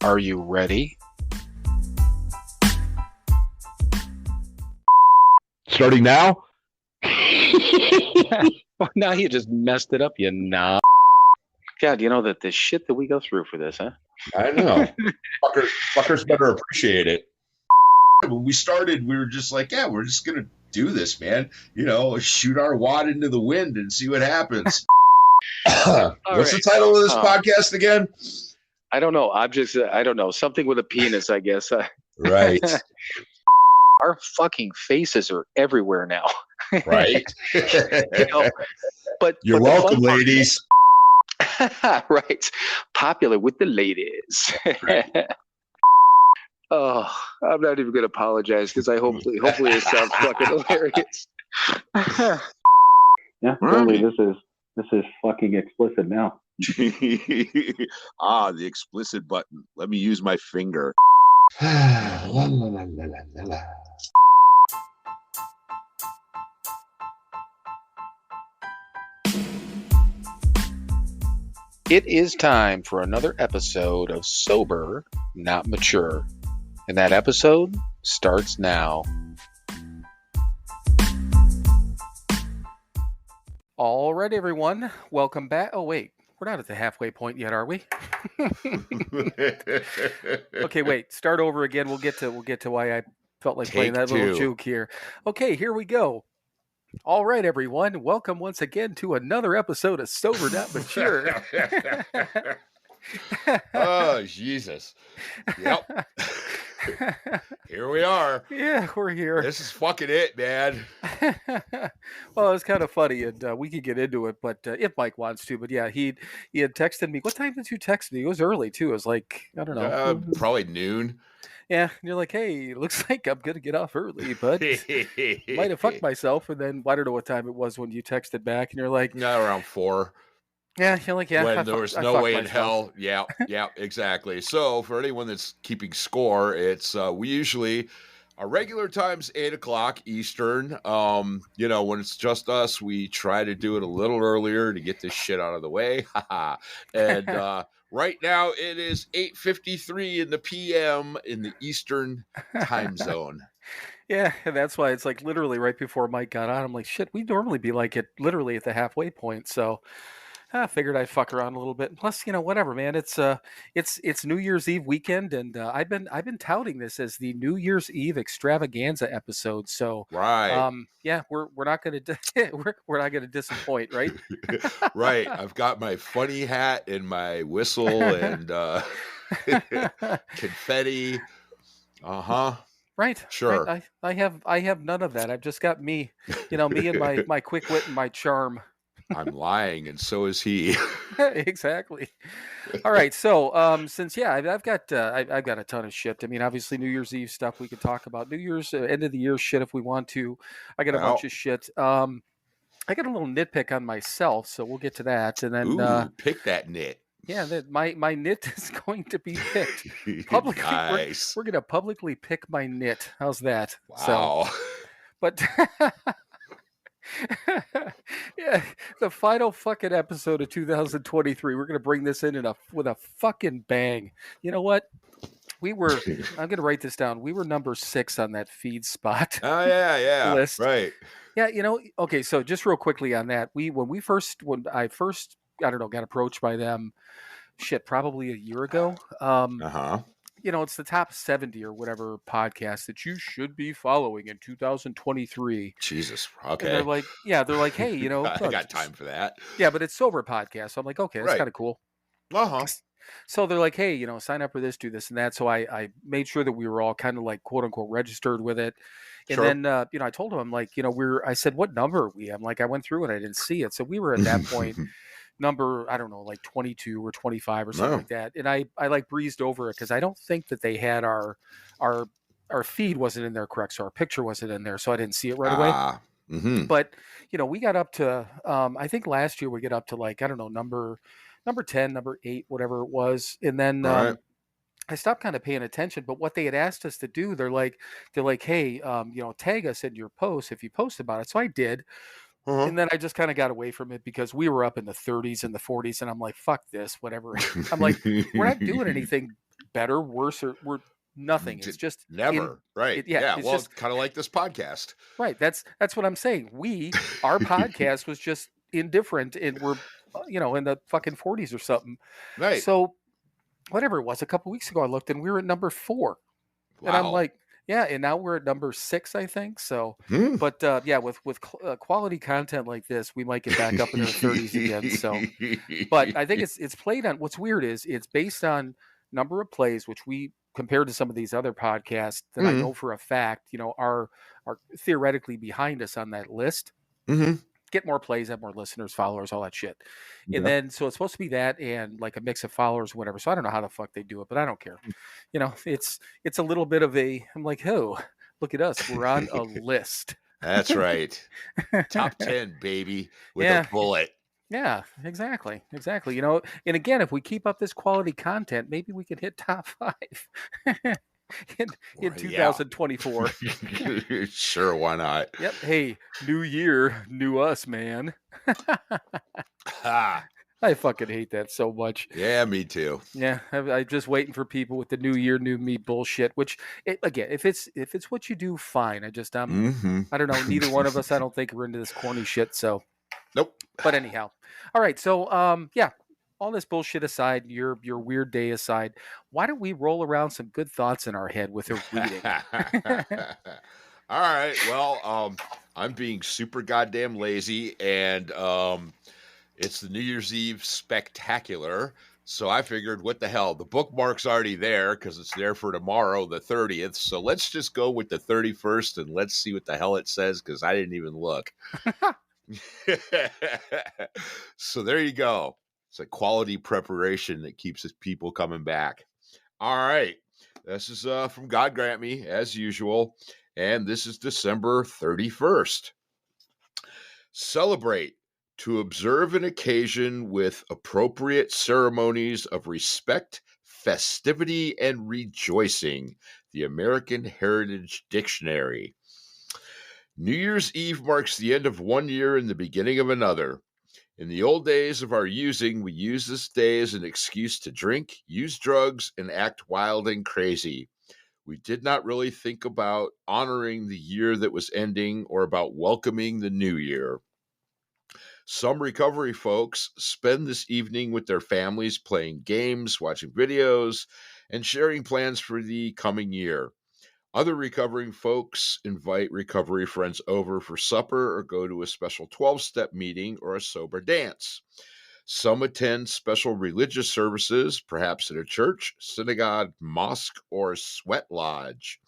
Are you ready? Starting now? Well, now you just messed it up, you knob. God, you know that the shit that we go through for this, huh? I know. Fuckers better appreciate it. When we started, we were just like, yeah, we're just going to do this, man. You know, shoot our wad into the wind and see what happens. What's the title of this podcast again? I don't know. I don't know. Something with a penis, I guess. Right. Our fucking faces are everywhere now. Right. But You're welcome, ladies. Right. Popular with the ladies. Right. Oh, I'm not even going to apologize because hopefully it sounds fucking hilarious. Yeah, totally. This is fucking explicit now. The explicit button. Let me use my finger. La, la, la, la, la, la. It is time for another episode of Sober, Not Mature. And that episode starts now. All right, everyone. Welcome back. Oh, wait. We're not at the halfway point yet, are we? Okay, wait. Start over again. We'll get to why I felt like playing that little juke here. Okay, here we go. All right, everyone. Welcome once again to another episode of Sober Not Mature. Oh, Jesus. Yep. Here we are. Yeah, we're here. This is fucking it, man. Well, it's kind of funny, and we could get into it, but if Mike wants to. But yeah, he had texted me. What time did you text me? It was early too. It was like, I don't know, probably noon. Yeah, and you're like, hey, looks like I'm gonna get off early, but might have fucked myself. And then I don't know what time it was when you texted back, and you're like, around 4. Yeah, you're like, yeah. When there was no way in hell. Yeah, exactly. So for anyone that's keeping score, it's we usually our regular time's 8:00 Eastern. When it's just us, we try to do it a little earlier to get this shit out of the way. And right now it is 8:53 in the PM in the Eastern time zone. Yeah, and that's why it's like literally right before Mike got on. I'm like, shit, we'd normally be like it literally at the halfway point. So I figured I'd fuck around a little bit. Plus, whatever, man. It's New Year's Eve weekend, and I've been touting this as the New Year's Eve extravaganza episode. So, right, yeah, we're not gonna we're not gonna disappoint, right? Right. I've got my funny hat and my whistle and confetti. Right. Sure. Right. I have none of that. I've just got me, me and my quick wit and my charm. I'm lying, and so is he. Exactly. All right. So, since I've got a ton of shit. I mean, obviously, New Year's Eve stuff we could talk about. New Year's end of the year shit if we want to. I got a bunch of shit. I got a little nitpick on myself, so we'll get to that, and then pick that nit. Yeah, my nit is going to be picked publicly. Nice. We're going to publicly pick my nit. How's that? Wow. So, but. Yeah, the final fucking episode of 2023. We're gonna bring this in with a fucking bang. You know what? I'm gonna write this down. We were number 6 on that feed spot. Oh yeah, list. Right. Yeah, okay. So just real quickly on that, when I first I don't know got approached by them, probably a year ago. It's the top 70 or whatever podcast that you should be following in 2023. Jesus. Okay. And they're like, hey, I got time for that. Yeah, but it's sober podcast. So I'm like, okay, that's kind of cool. So they're like, hey, sign up for this, do this and that. So I made sure that we were all kind of like quote unquote registered with it. And then, I told them, I'm like, I said, what number are we? I'm like, I went through and I didn't see it. So we were at that point. Number, I don't know, like 22 or 25 or something like that. And I like breezed over it because I don't think that they had our feed wasn't in there correct. So our picture wasn't in there. So I didn't see it right away. Mm-hmm. But, we got up to, I think last year we get up to like, I don't know, number 10, number 8, whatever it was. And then I stopped kind of paying attention, but what they had asked us to do, they're like, hey, tag us in your post if you post about it. So I did. And then I just kind of got away from it because we were up in the 30s and the 40s, and I'm like, fuck this, whatever. I'm like, we're not doing anything better, worse, or we're nothing. It's just never. Right. Yeah. It's Well, just kind of like this podcast. right. That's what I'm saying. Our podcast was just indifferent, and we're in the fucking 40s or something. Right. So whatever it was, a couple weeks ago, I looked and we were at number 4. Wow. And I'm like, yeah, and now we're at number 6, I think. So, but yeah, with quality content like this, we might get back up in the 30s again. So, but I think it's played on. What's weird is it's based on number of plays, which we compared to some of these other podcasts that I know for a fact, are theoretically behind us on that list. Get more plays, have more listeners, followers, all that shit. And then, so it's supposed to be that and like a mix of followers, whatever. So I don't know how the fuck they do it, but I don't care. It's a little bit of I'm like, oh, look at us. We're on a list. That's right. Top 10, baby, with a bullet. Yeah, exactly. And again, if we keep up this quality content, maybe we could hit top 5 in 2024. Sure, why not? Yep. Hey, new year, new us, man. I fucking hate that so much. Yeah, me too. Yeah, I'm just waiting for people with the new year, new me bullshit. Which, again, if it's what you do, fine. I don't know. Neither one of us, I don't think, we're into this corny shit. So, nope. But anyhow, all right. So, yeah. All this bullshit aside, your weird day aside, why don't we roll around some good thoughts in our head with a reading? All right. Well, I'm being super goddamn lazy, and it's the New Year's Eve spectacular. So I figured, what the hell? The bookmark's already there because it's there for tomorrow, the 30th. So let's just go with the 31st and let's see what the hell it says because I didn't even look. So there you go. It's a quality preparation that keeps people coming back. All right. This is from God Grant Me, as usual. And this is December 31st. Celebrate to observe an occasion with appropriate ceremonies of respect, festivity, and rejoicing. The American Heritage Dictionary. New Year's Eve marks the end of one year and the beginning of another. In the old days of our using, we used this day as an excuse to drink, use drugs, and act wild and crazy. We did not really think about honoring the year that was ending or about welcoming the new year. Some recovery folks spend this evening with their families playing games, watching videos, and sharing plans for the coming year. Other recovering folks invite recovery friends over for supper or go to a special 12-step meeting or a sober dance. Some attend special religious services, perhaps at a church, synagogue, mosque, or sweat lodge.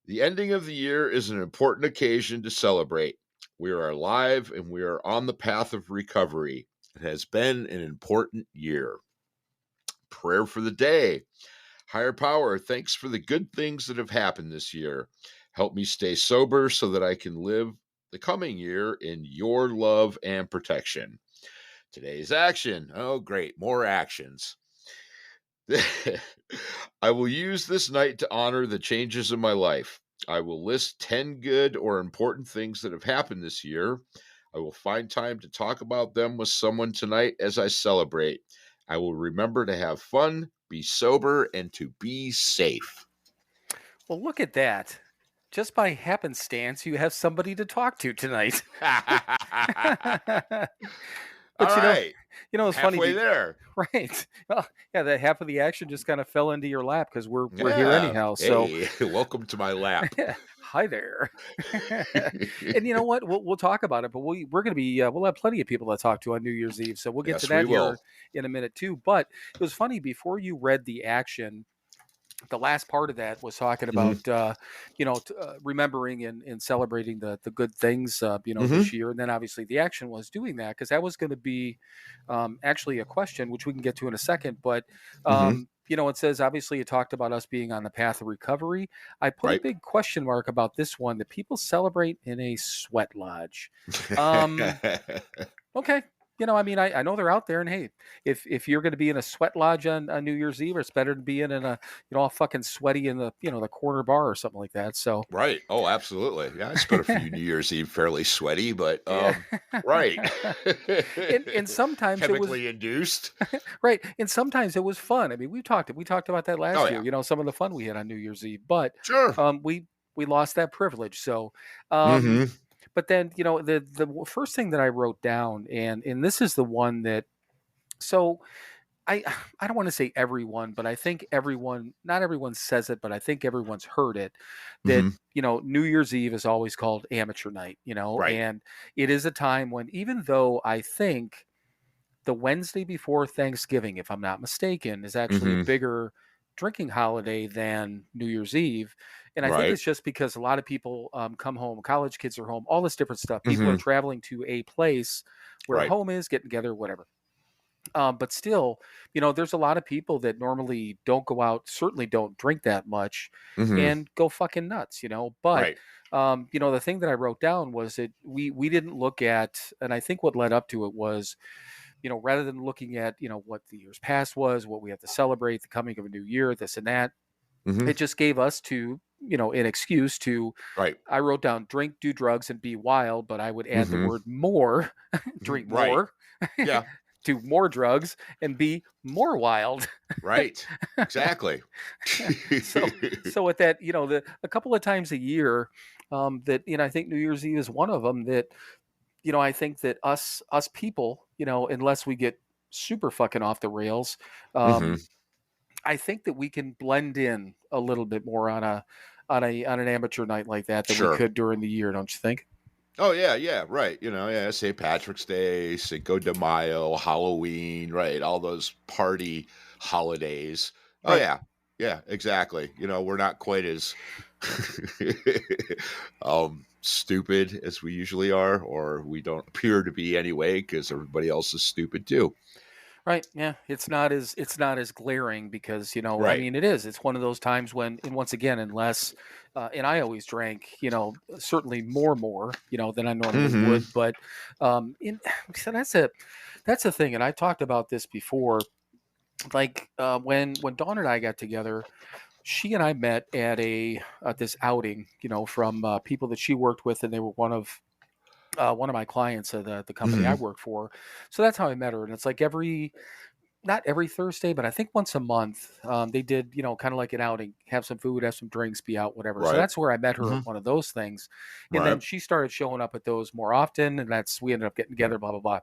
The ending of the year is an important occasion to celebrate. We are alive and we are on the path of recovery. It has been an important year. Prayer for the day. Higher power, thanks for the good things that have happened this year. Help me stay sober so that I can live the coming year in your love and protection. Today's action. Oh, great. More actions. I will use this night to honor the changes in my life. I will list 10 good or important things that have happened this year. I will find time to talk about them with someone tonight as I celebrate. I will remember to have fun, be sober, and to be safe. Well, look at that. Just by happenstance, you have somebody to talk to tonight. But all right. It's halfway funny. There. Right. Well, yeah, that half of the action just kind of fell into your lap because we're here anyhow. So hey, welcome to my lap. Hi there. And you know what? We'll talk about it, but we're going to be we'll have plenty of people to talk to on New Year's Eve. So we'll get to that here in a minute too. But it was funny before you read the action. The last part of that was talking about, remembering and celebrating the good things, this year. And then obviously the action was doing that because that was going to be actually a question, which we can get to in a second. But, it says, obviously it talked about us being on the path of recovery. I put a big question mark about this one that people celebrate in a sweat lodge. Okay. I mean, I know they're out there, and hey, if you're going to be in a sweat lodge on New Year's Eve, it's better than being in a all fucking sweaty in the the corner bar or something like that. So Right. Oh, absolutely. Yeah, I spent a few New Year's Eve fairly sweaty, but yeah, right. and sometimes it was Chemically induced. right, and sometimes it was fun. I mean, we talked about that Oh last year. yeah. Some of the fun we had on New Year's Eve, but Sure. we lost that privilege. So, um, Mm-hmm. but then the first thing that I wrote down, and this is the one that so I I don't want to say everyone, but I think everyone, not everyone says it, but I think everyone's heard it, that Mm-hmm. New Year's Eve is always called amateur night, Right. and it is a time when, even though I think the Wednesday before Thanksgiving, if I'm not mistaken, is actually a Mm-hmm. bigger drinking holiday than New Year's Eve. And I think Right. it's just because a lot of people come home, college kids are home, all this different stuff. People are Mm-hmm. traveling to a place where Right. home is, getting together, whatever. But still, there's a lot of people that normally don't go out, certainly don't drink that much, Mm-hmm. and go fucking nuts. But Right. the thing that I wrote down was that we didn't look at, and I think what led up to it was, rather than looking at, what the years past was, what we have to celebrate, the coming of a new year, this and that, Mm-hmm. it just gave us an excuse to. Right. I wrote down drink, do drugs, and be wild, but I would add the Mm-hmm. word more, drink Right. more, Yeah. do more drugs, and be more wild. Right. Exactly. so with that, a couple of times a year, that I think New Year's Eve is one of them that I think that us people, unless we get super fucking off the rails, Mm-hmm. I think that we can blend in a little bit more on an amateur night like that than we Sure. could during the year, don't you think? Oh yeah, yeah, right. Yeah, St. Patrick's Day, Cinco de Mayo, Halloween, right? All those party holidays. Oh Right. yeah, yeah, exactly. We're not quite as stupid as we usually are, or we don't appear to be anyway, because everybody else is stupid too. Right. Yeah. It's not as glaring because, I Right. mean, it is. It's one of those times when, and once again, unless, and I always drank, certainly more, than I normally Mm-hmm. would. But, so that's a thing. And I talked about this before. Like, when Dawn and I got together, she and I met at this outing, from people that she worked with, and they were one of my clients at the company I Mm-hmm. work for. So that's how I met her. And it's like not every Thursday, but I think once a month, they did, kind of like an outing, have some food, have some drinks, be out, whatever. So Right. that's where I met her Mm-hmm. at one of those things. And then Right. she started showing up at those more often. And we ended up getting together, blah, blah, blah.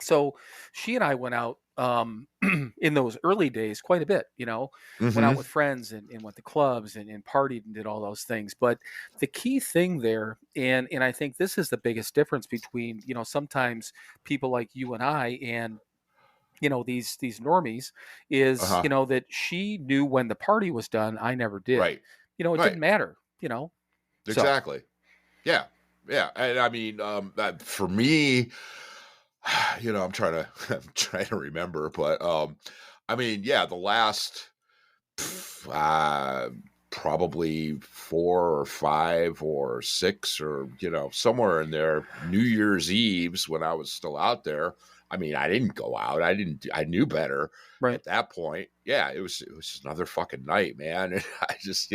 So she and I went out in those early days quite a bit, went out Mm-hmm. with friends and went to clubs and partied and did all those things. But the key thing there, and I think this is the biggest difference between, sometimes people like you and I and these normies is, Uh-huh. that she knew when the party was done. I never did. Right. It didn't Right. matter. So Exactly. Yeah. Yeah. And I mean, for me, I'm trying to remember, but I mean, yeah, the last probably 4 or 5 or 6 or somewhere in there, New Year's Eves when I was still out there. I mean, I didn't go out. I knew better right. at that point. Yeah, it was another fucking night, man. And I just,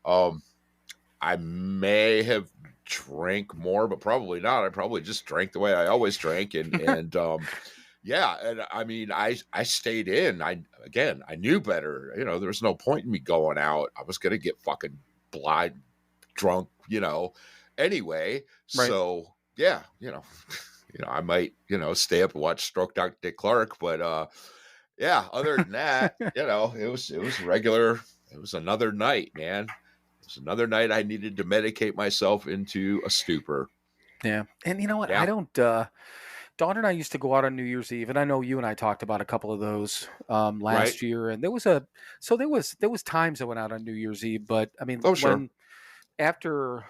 um I may have drank more, but probably not. I probably just drank the way I always drank, and yeah, and I mean, I stayed in. I knew better. There was no point in me going out. I was gonna get fucking blind drunk, anyway. Right. So yeah, I might stay up and watch Stroke Dr. Dick Clark, but yeah. Other than that, it was regular. It was another night, man. It was another night I needed to medicate myself into a stupor. Yeah. And you know what? I Yeah. don't Dawn and I used to go out on New Year's Eve, and I know you and I talked about a couple of those Right. last year. And there was times I went out on New Year's Eve, but I mean, Oh, sure. when after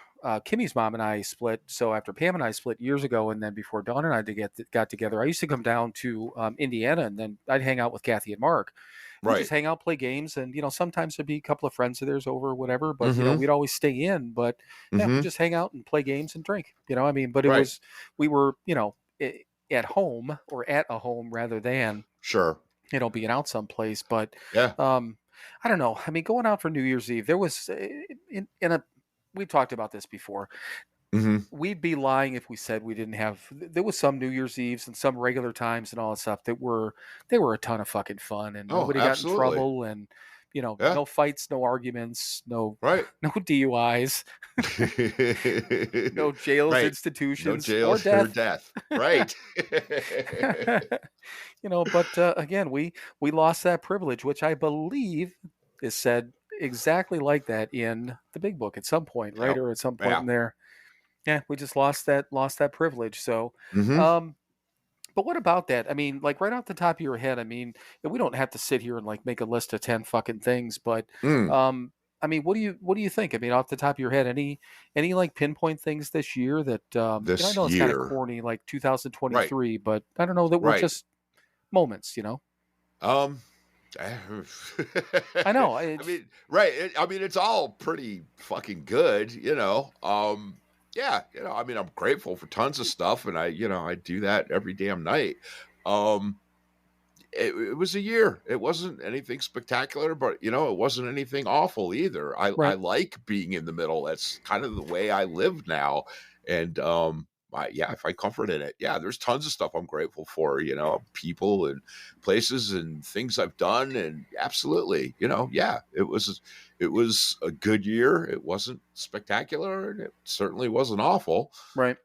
Kimmy's mom and I split, so after Pam and I split years ago, and then before Dawn and I got together, I used to come down to Indiana, and then I'd hang out with Kathy and Mark. We just Right. hang out, play games, and sometimes there'd be a couple of friends of theirs over, or whatever. But Mm-hmm. we'd always stay in. But yeah, we Mm-hmm. just hang out and play games and drink. I mean, but it Right. was we were at home or at a home rather than, Sure. being out someplace. But Yeah. I don't know. I mean, going out for New Year's Eve, there was we talked about this before. Mm-hmm. We'd be lying if we said we didn't have. There was some New Year's Eves and some regular times and all that stuff that were a ton of fucking fun, and Oh, nobody got in absolutely. trouble, and Yeah. no fights, no arguments, no Right. no DUIs, no jails, Right. No institutions, jail or or death. death. Right. But again, we lost that privilege, which I believe is said exactly like that in the Big Book at some point, right, Yep. or at some point Yeah. in there. Yeah, we just lost that privilege. So, Mm-hmm. um, but what about that? I mean, like right off the top of your head, I mean, and we don't have to sit here and like make a list of 10 fucking things, but Mm. I mean, what do you think? I mean, off the top of your head, any like pinpoint things this year that I This know it's kind of year. corny, like Right. 2023, but I don't know that were Right. just moments. Um, I know I mean, right. I mean, it's all pretty fucking good. Yeah, I mean, I'm grateful for tons of stuff, and I do that every damn night. Um, it was a year. It wasn't anything spectacular, but it wasn't anything awful either. I right, like being in the middle. That's kind of the way I live now, and I find comfort in it. Yeah, there's tons of stuff I'm grateful for. People and places and things I've done, and absolutely, yeah, it was a good year. It wasn't spectacular, and it certainly wasn't awful. right.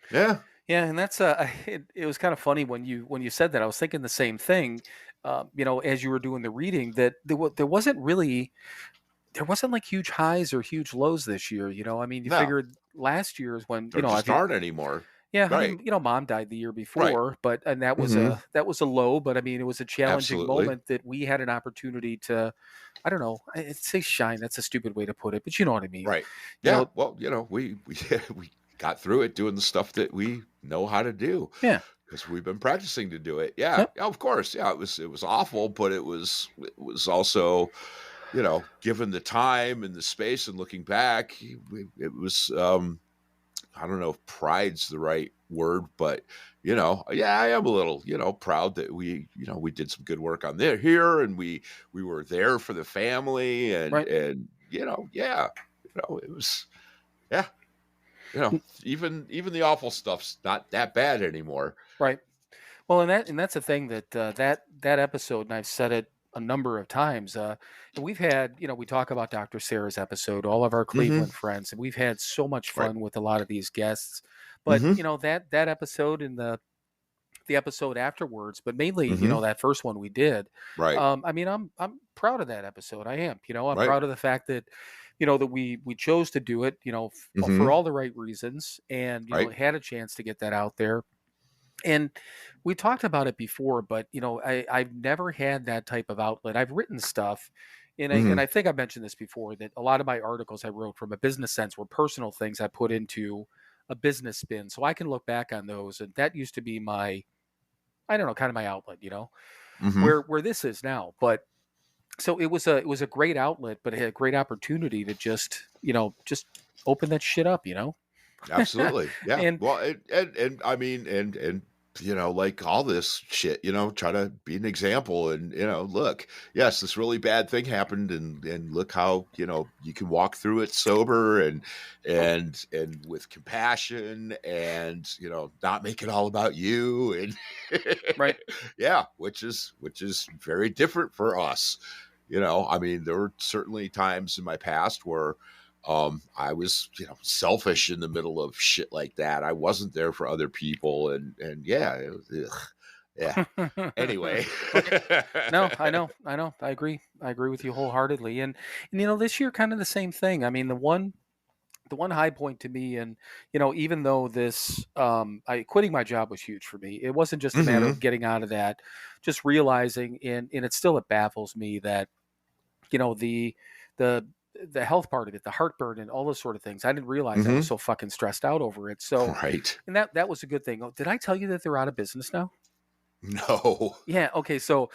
Yeah. Yeah, and that's it was kind of funny when you said that. I was thinking the same thing. As you were doing the reading, that there wasn't like huge highs or huge lows this year. I mean, you No, figured last year's when there just aren't anymore. yeah, I Right. mean, Mom died the year Right. before, but and Hmm. that was a low, but I mean, it was a challenging Absolutely. moment that we had an opportunity to, I don't know, I'd say shine. That's a stupid way to put it, but you know what I mean. Right. You Yeah. know, Well, we we got through it doing the stuff that we know how to do yeah, because we've been practicing to do it. Yeah. yep, Yeah. Of course. Yeah. It was awful, but it was also given the time and the space and looking back, it was I don't know if pride's the right word, but yeah, I am a little, proud that we did some good work on there here, and we were there for the family, and right. yeah, it was, yeah, even the awful stuff's not that bad anymore. Right. Well, and that's the thing that that episode, and I've said it a number of times. And we've had, we talk about Dr. Sarah's episode, all of our Mm-hmm. Cleveland friends, and we've had so much Right. fun with a lot of these guests. But Mm-hmm. that episode and the episode afterwards, but mainly Mm-hmm. that first one we did. Right. I mean, I'm proud of that episode. I am. I'm Right. proud of the fact that that we chose to do it. For Mm-hmm. all the right reasons, and Right. had a chance to get that out there. And we talked about it before, but I've never had that type of outlet. I've written stuff, and Mm-hmm. I think I mentioned this before, that a lot of my articles I wrote from a business sense were personal things I put into a business spin. So I can look back on those, and that used to be my, I don't know, kind of my outlet, Mm-hmm. where this is now. But so it was a great outlet, but it had a great opportunity to just open that shit up, Absolutely. Yeah. and Well, and I mean, and like all this shit, try to be an example, and look, yes, this really bad thing happened, and look how you can walk through it sober, and with compassion, and not make it all about you, and right, yeah, which is very different for us. I mean, there were certainly times in my past where I was, selfish in the middle of shit like that. I wasn't there for other people, and yeah, it was, ugh, yeah. Anyway, okay. No, I know. I agree. I agree with you wholeheartedly. And this year kind of the same thing. I mean, the one high point to me, and even though this I quitting my job was huge for me. It wasn't just a matter hmm of getting out of that, just realizing, and it baffles me that the the health part of it, the heartburn and all those sort of things. I didn't realize I was hmm so fucking stressed out over it. So, right? and that was a good thing. Oh, did I tell you that they're out of business now? No. Yeah. Okay. So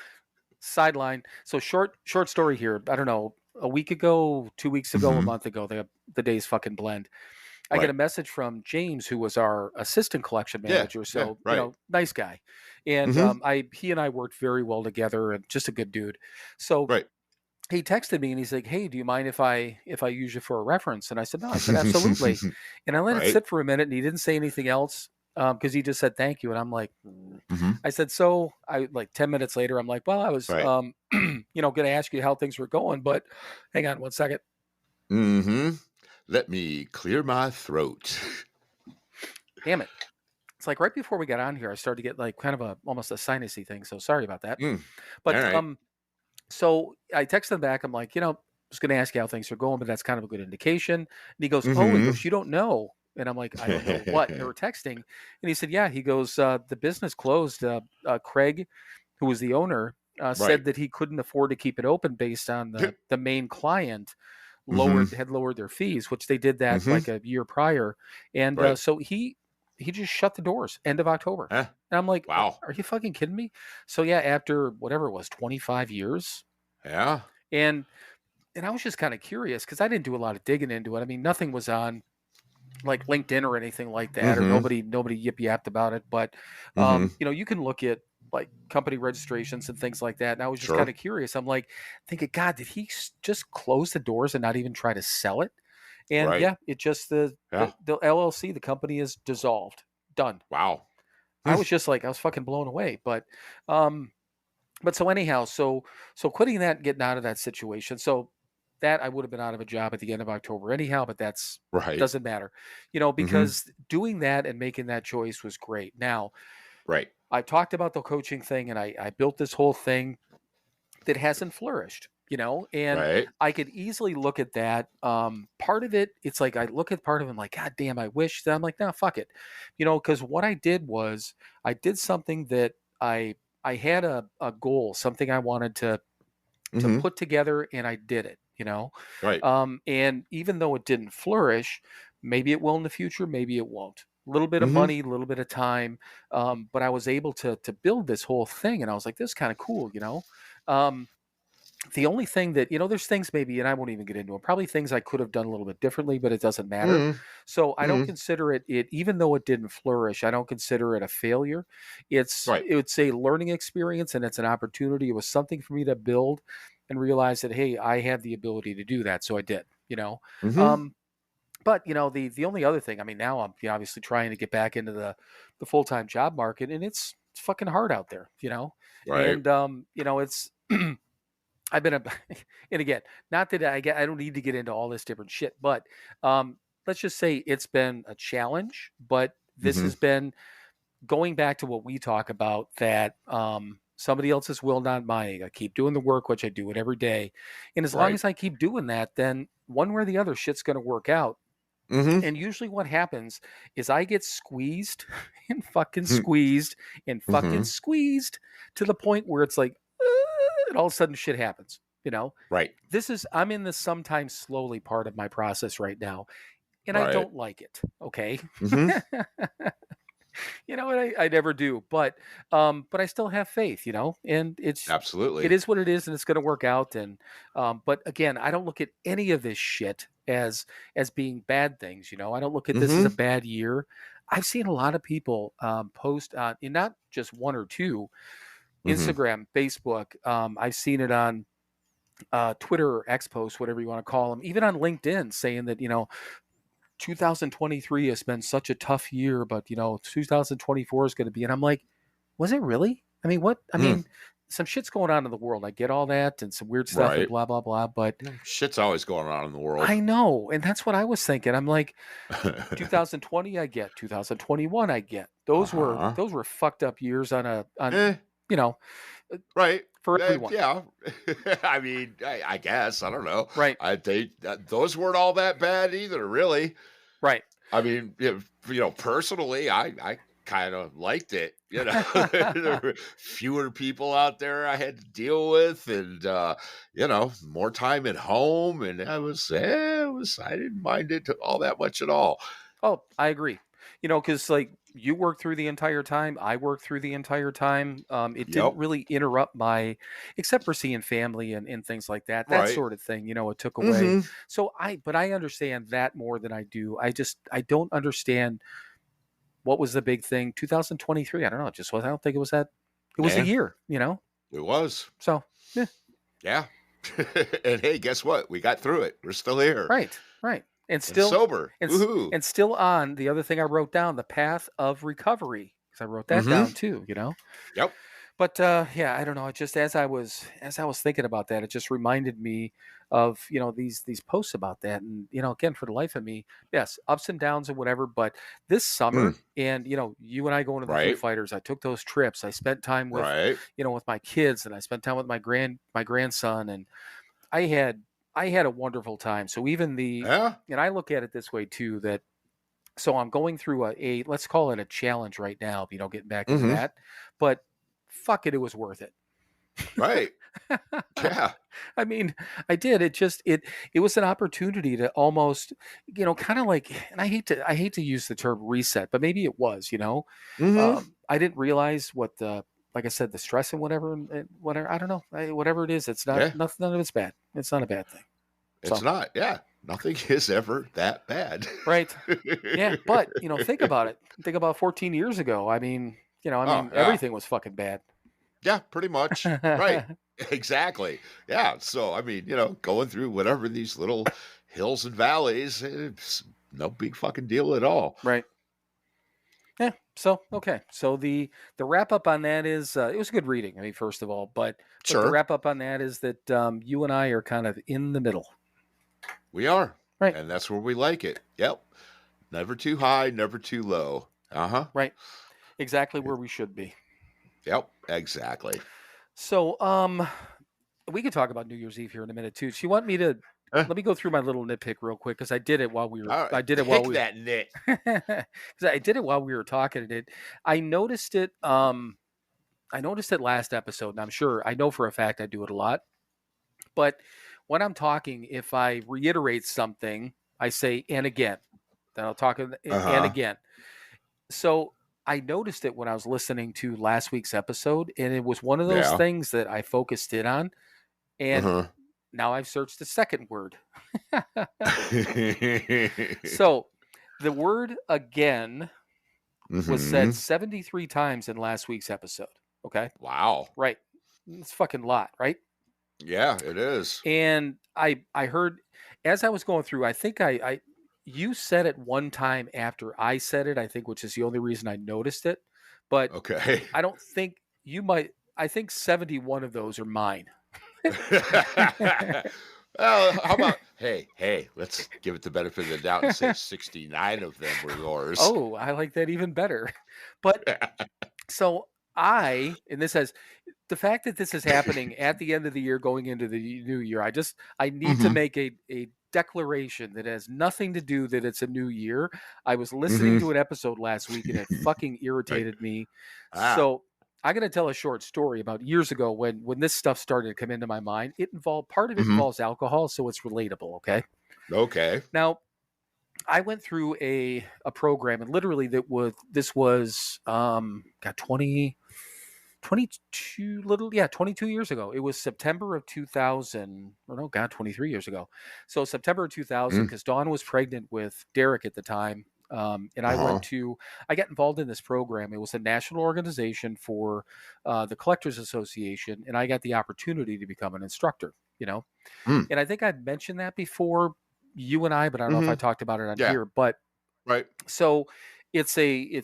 sideline. So short story here. I don't know. A week ago, 2 weeks ago, a hmm month ago, the days fucking blend. I get a message from James, who was our assistant collection manager. So, nice guy. And he and I worked very well together, and just a good dude. So he texted me and he's like, "Hey, do you mind if I use you for a reference?" And I said, "No." I said, "Absolutely." And I let it sit for a minute, and he didn't say anything else because he just said thank you. And I'm like, I said, "So," I like 10 minutes later, I'm like, "Well, I was going to ask you how things were going, but hang on one second." Let me clear my throat. Damn it. It's like right before we got on here, I started to get like kind of almost a sinusy thing. So sorry about that. But so I texted him back. I'm like, I was going to ask you how things are going, but that's kind of a good indication. And he goes, "Oh," he goes, "you don't know." And I'm like, "I don't know what." And they were texting. And he said, "Yeah." He goes, "The business closed. Craig, who was the owner, said that he couldn't afford to keep it open based on the main client had lowered their fees, which they did that like a year prior. And so he just shut the doors end of October." And I'm like, "Wow, are you fucking kidding me?" So yeah, after whatever it was, 25 years. Yeah. And I was just kind of curious because I didn't do a lot of digging into it. I mean, nothing was on like LinkedIn or anything like that, or nobody yip yapped about it. But you can look at like company registrations and things like that. And I was just kind of curious. I'm like thinking, God, did he just close the doors and not even try to sell it? And it just the LLC, the company is dissolved, done. Wow. I was just like, I was fucking blown away. But so anyhow, so quitting that and getting out of that situation. So that I would have been out of a job at the end of October anyhow, but that's doesn't matter, because doing that and making that choice was great. Now, I talked about the coaching thing, and I built this whole thing that hasn't flourished, and I could easily look at that. Part of it, it's like I look at part of it, and like, God damn, I wish. That I'm like, nah, fuck it, because what I did was I did something that I had a goal, something I wanted to put together, and I did it, and even though it didn't flourish, maybe it will in the future, maybe it won't. A little bit of money, a little bit of time, but I was able to build this whole thing, and I was like, this is kind of cool, the only thing that, there's things maybe, and I won't even get into them, probably things I could have done a little bit differently, but it doesn't matter. So I don't consider it, even though it didn't flourish, I don't consider it a failure. It's a learning experience, and it's an opportunity. It was something for me to build and realize that, hey, I have the ability to do that. So I did, but the only other thing, I mean, now I'm obviously trying to get back into the full-time job market, and it's fucking hard out there, and it's I've been and again, not that I don't need to get into all this different shit, but let's just say it's been a challenge. But this has been going back to what we talk about, that somebody else's will, not mine. I keep doing the work, which I do it every day, and as long as I keep doing that, then one way or the other, shit's going to work out. And usually what happens is I get squeezed and fucking squeezed and fucking squeezed to the point where it's like, and all of a sudden shit happens, I'm in the sometimes slowly part of my process right now, and I don't like it. Okay. And I never do, but I still have faith, and it's absolutely, it is what it is, and it's going to work out. And but again, I don't look at any of this shit as being bad things. I don't look at this as a bad year. I've seen a lot of people post on, and not just one or two, Instagram, Facebook. I've seen it on Twitter or X posts, whatever you want to call them, even on LinkedIn, saying that 2023 has been such a tough year, but 2024 is going to be. And I'm like, was it really? I mean, what? I mean, some shit's going on in the world. I get all that, and some weird stuff and blah blah blah. But shit's always going on in the world. I know, and that's what I was thinking. I'm like, 2020, I get. 2021, I get. Those were fucked up years on for everyone. Yeah. I mean, I guess, I don't know. Right. Those weren't all that bad either, really. Right. I mean, personally, I kind of liked it. There were fewer people out there I had to deal with, and more time at home, and I didn't mind it all that much at all. Oh, I agree. Because like you worked through the entire time. I worked through the entire time. It didn't Yep. really interrupt except for seeing family and things like that, that Right. sort of thing, it took away. Mm-hmm. So but I understand that more than I do. I don't understand what was the big thing. 2023. I don't know. It just was. I don't think it was that. It was a Yeah, year, it was. So, yeah. Yeah. And hey, guess what? We got through it. We're still here. Right. And And still, sober. Woohoo. and still on the other thing I wrote down, the path of recovery, because I wrote that Mm-hmm. down too. Yep. But yeah, I don't know. It just as I was thinking about that, it just reminded me of these posts about that, and again, for the life of me, yes, ups and downs and whatever. But this summer, and you and I going to the Foo Right. Fighters, I took those trips. I spent time with Right. with my kids, and I spent time with my grandson, and I had a wonderful time. So even Yeah. and I look at it this way too, that so I'm going through a let's call it a challenge right now, getting back into Mm-hmm. that. But fuck it, it was worth it. Right. Yeah. I mean, I did. It was an opportunity to almost, kind of like, and I hate to use the term reset, but maybe it was, Mm-hmm. I didn't realize what like I said, the stress and whatever, and whatever, I don't know, whatever it is, it's not, Yeah. nothing, none of it's bad. It's not a bad thing. It's So, not. Yeah. Nothing is ever that bad. right. Yeah. But, think about it. Think about 14 years ago. I mean, Oh, yeah. everything was fucking bad. Yeah, pretty much. Right. Exactly. Yeah. So, I mean, going through whatever these little hills and valleys, it's no big fucking deal at all. Right. Yeah. So okay. So the wrap up on that is it was a good reading. I mean, first of all, but the Sure. wrap up on that is that you and I are kind of in the middle. We are. Right. And that's where we like it. Yep. Never too high, never too low. Uh-huh. Right. Exactly where we should be. Yep. Exactly. So we could talk about New Year's Eve here in a minute too. Do you want me to let me go through my little nitpick real quick, because I did it while we were. All right. I did it while we. that nit. Because I did it while we were talking. And I noticed it. I noticed it last episode, and I'm sure I know for a fact I do it a lot. But when I'm talking, if I reiterate something, I say "and again." Then I'll talk and again. So I noticed it when I was listening to last week's episode, and it was one of those things that I focused in on, and now I've searched the second word. So the word "again" was said 73 times in last week's episode. Okay. Wow. Right. It's a fucking lot, right? Yeah, it is. And I heard as I was going through, I think you said it one time after I said it, I think, which is the only reason I noticed it. But okay. I don't think you might. I think 71 of those are mine. Well, how about hey, let's give it the benefit of the doubt and say 69 of them were yours. Oh, I like that even better. But so and this has the fact that this is happening at the end of the year, going into the new year. I need to make a declaration that has nothing to do that it's a new year. I was listening to an episode last week and it fucking irritated me. So I'm going to tell a short story about years ago when this stuff started to come into my mind. Part of it involves alcohol, so it's relatable. Okay. Okay. Now, I went through a program, and literally this was 22 years ago. It was September of 2000, or no, God, 23 years ago. So September of 2000, because Dawn was pregnant with Derek at the time. And I I got involved in this program. It was a national organization for the Collectors Association, and I got the opportunity to become an instructor, And I think I'd mentioned that before, you and I, but I don't know if I talked about it on here. But so it's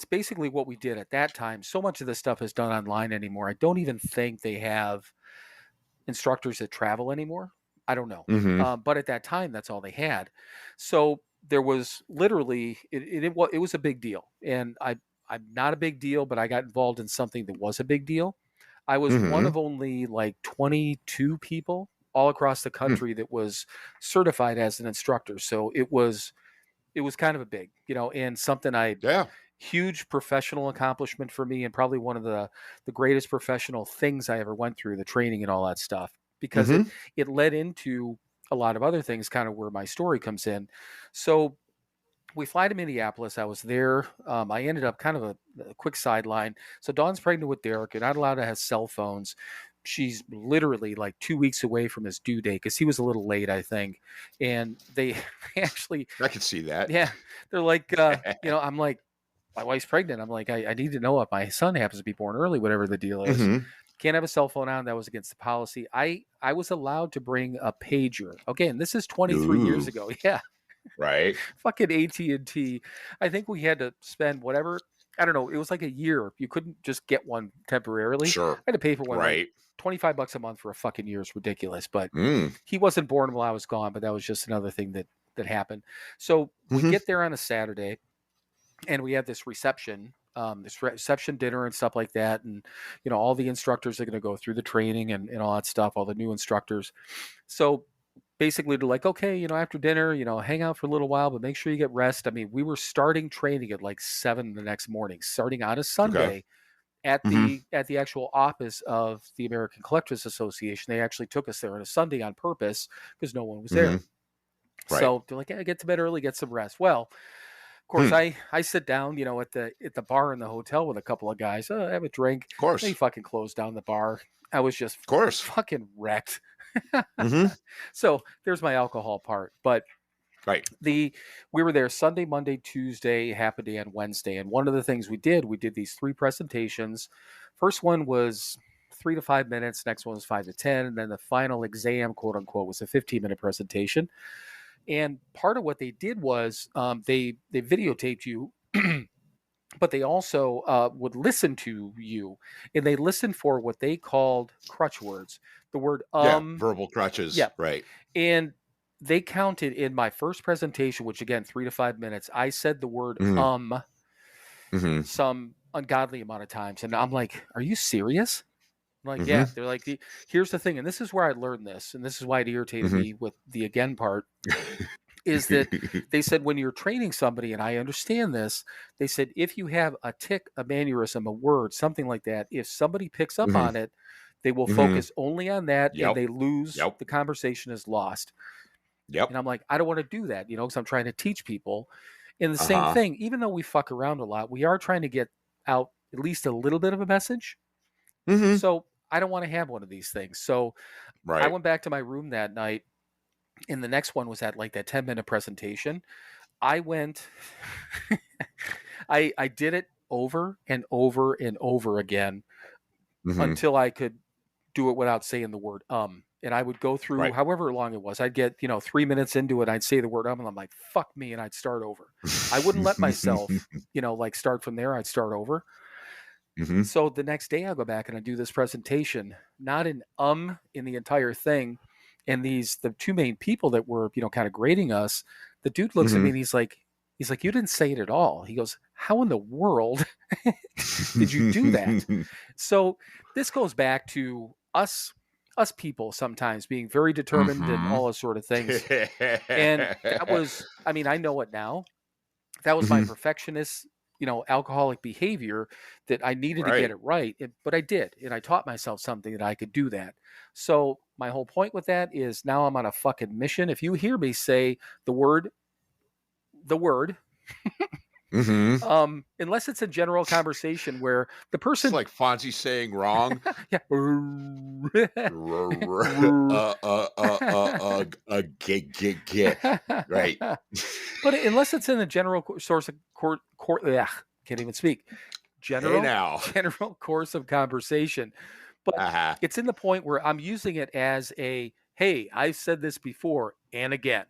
basically what we did at that time. So much of this stuff is done online anymore. I don't even think they have instructors that travel anymore. I don't know. But at that time, that's all they had. So there was literally it was a big deal, and I'm not a big deal, but I got involved in something that was a big deal. I was one of only like 22 people all across the country that was certified as an instructor. So it was kind of a big, and something huge professional accomplishment for me, and probably one of the greatest professional things I ever went through, the training and all that stuff, because it led into a lot of other things, kind of where my story comes in. So we fly to Minneapolis. I was there. I ended up kind of a quick sideline. So Dawn's pregnant with Derek. You're not allowed to have cell phones. She's literally like 2 weeks away from his due date because he was a little late, I think. And they actually, I could see that. yeah, they're like, I'm like, my wife's pregnant. I'm like, I need to know if my son happens to be born early, whatever the deal is. Mm-hmm. Can't have a cell phone on. That was against the policy. I was allowed to bring a pager. Again, this is 23 years ago. Yeah. Right. Fucking AT&T. I think we had to spend whatever, I don't know, it was like a year. You couldn't just get one temporarily. Sure. I had to pay for one right. like $25 a month for a fucking year is ridiculous. But he wasn't born while I was gone, but that was just another thing that happened. So we get there on a Saturday and we have this reception dinner and stuff like that. And, all the instructors are going to go through the training and all that stuff, all the new instructors. So basically they're like, okay, after dinner, hang out for a little while, but make sure you get rest. I mean, we were starting training at like 7 the next morning, starting on a Sunday at the actual office of the American Collectors Association. They actually took us there on a Sunday on purpose because no one was there. Right. So they're like, get to bed early, get some rest. Well, of course, I sit down, at the bar in the hotel with a couple of guys. Have a drink. Of course. They fucking closed down the bar. I was just fucking wrecked. So there's my alcohol part. But we were there Sunday, Monday, Tuesday, half a day on Wednesday. And one of the things we did these 3 presentations. First one was 3 to 5 minutes. Next one was 5 to 10. And then the final exam, quote unquote, was a 15-minute presentation. And part of what they did was they videotaped you, but they also would listen to you, and they listened for what they called crutch words. The word verbal crutches. Yeah, right. And they counted in my first presentation, which again 3 to 5 minutes. I said the word some ungodly amount of times, and I'm like, "Are you serious?" I'm like, yeah. They're like, here's the thing, and this is where I learned this, and this is why it irritated me with the again part, is that they said when you're training somebody, and I understand this, they said if you have a tick, a mannerism, a word, something like that, if somebody picks up on it, they will focus only on that, and they lose, the conversation is lost. And I'm like, I don't want to do that, because I'm trying to teach people. And the same thing, even though we fuck around a lot, we are trying to get out at least a little bit of a message. So I don't want to have one of these things. So I went back to my room that night, and the next one was at like that 10-minute presentation. I went, I did it over and over and over again until I could do it without saying the word And I would go through however long it was. I'd get, 3 minutes into it. I'd say the word and I'm like, fuck me. And I'd start over. I wouldn't let myself, start from there. I'd start over. So the next day I'll go back and I do this presentation, not an in the entire thing. And the 2 main people that were, kind of grading us, the dude looks at me and he's like, you didn't say it at all. He goes, how in the world did you do that? So this goes back to us people sometimes being very determined and all those sort of things. And that was, I know it now. That was my perfectionist, alcoholic behavior that I needed to get it right. But I did. And I taught myself something that I could do that. So my whole point with that is now I'm on a fucking mission. If you hear me say the word, unless it's a general conversation where the person, it's like Fonzie saying wrong. Right. But unless it's in a general source of court, can't even speak. General course of conversation. But it's in the point where I'm using it as a, hey, I've said this before and again.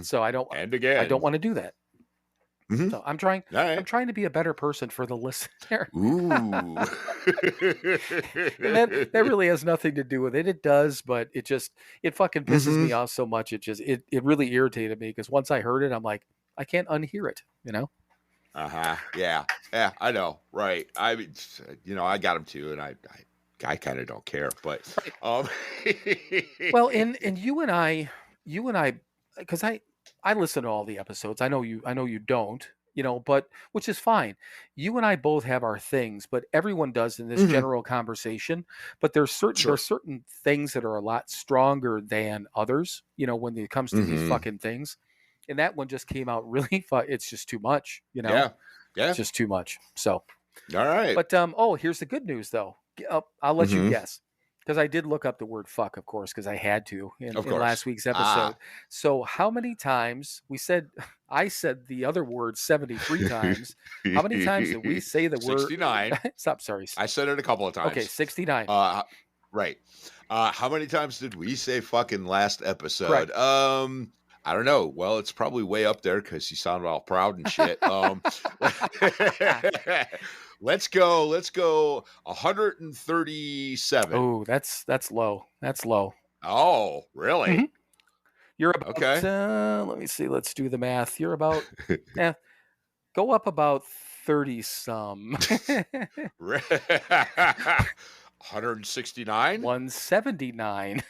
So I don't want to do that. So I'm trying to be a better person for the listener. Ooh. And that really has nothing to do with it. It does, but it fucking pisses me off so much. It really irritated me because once I heard it, I'm like, I can't unhear it, Yeah, I know. Right. I mean, I got them too, and I kind of don't care, but well, and you and I, because I listen to all the episodes. I know you don't, but which is fine. You and I both have our things, but everyone does in this general conversation. But there's certain things that are a lot stronger than others, when it comes to these fucking things. and that one just came out really fun. It's just too much, you know. Yeah. It's just too much. So, all right. But here's the good news though. I'll let you guess. Because I did look up the word fuck, of course, because I had to in last week's episode. So how many times I said the other word 73 times. How many times did we say the word 69? Stop, sorry. I said it a couple of times. Okay, 69. Right. How many times did we say fucking last episode? Correct. I don't know. Well, it's probably way up there because you sounded all proud and shit. Let's go 137. Oh, that's low. That's low. Oh, really? Mm-hmm. You're about let me see. Let's do the math. You're about go up about 30 some. 169? 179.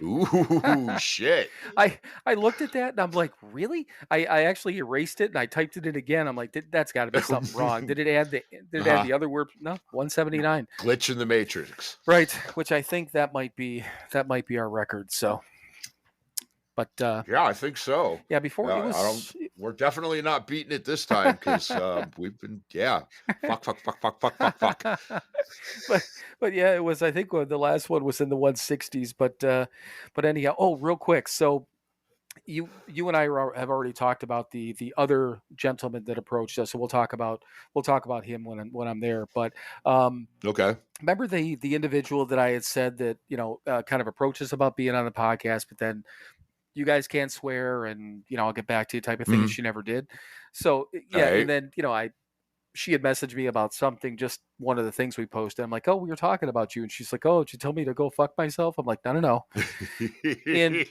Ooh, shit. I looked at that and I'm like, really? I actually erased it and I typed it in again. I'm like, that's got to be something wrong. Did it add the other word? No, 179. Glitch in the matrix. Right, which I think that might be our record. So, but yeah, I think so. Yeah, before we're definitely not beating it this time because we've been fuck. But yeah, it was. I think the last one was in the 160s. But anyhow, real quick. So you and I have already talked about the other gentleman that approached us. So we'll talk about him when I'm there. But okay. Remember the individual that I had said that kind of approached us about being on the podcast, but then you guys can't swear and I'll get back to you type of thing. Mm-hmm. And she never did. So yeah, right. And then she had messaged me about something, just one of the things we posted. I'm like, we were talking about you. And she's like, did you tell me to go fuck myself? I'm like, no. And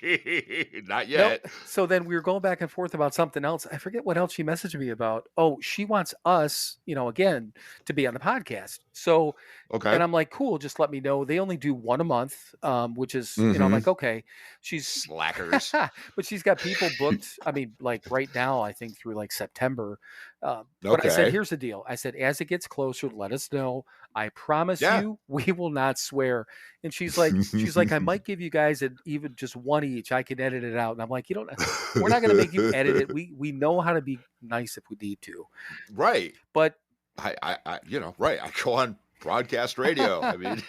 not yet. No. So then we were going back and forth about something else. I forget what else she messaged me about. She wants us, again, to be on the podcast. So, okay. And I'm like, cool, just let me know. They only do one a month, which is, I'm like, okay. She's slackers. But she's got people booked. I mean, like right now, I think through like September. But I said, here's the deal. I said, as it gets closer, let us know. I promise you, we will not swear. And she's like, I might give you guys even just one each. I can edit it out. And I'm like, we're not going to make you edit it. We know how to be nice if we need to. Right. But I right. I go on broadcast radio. I mean,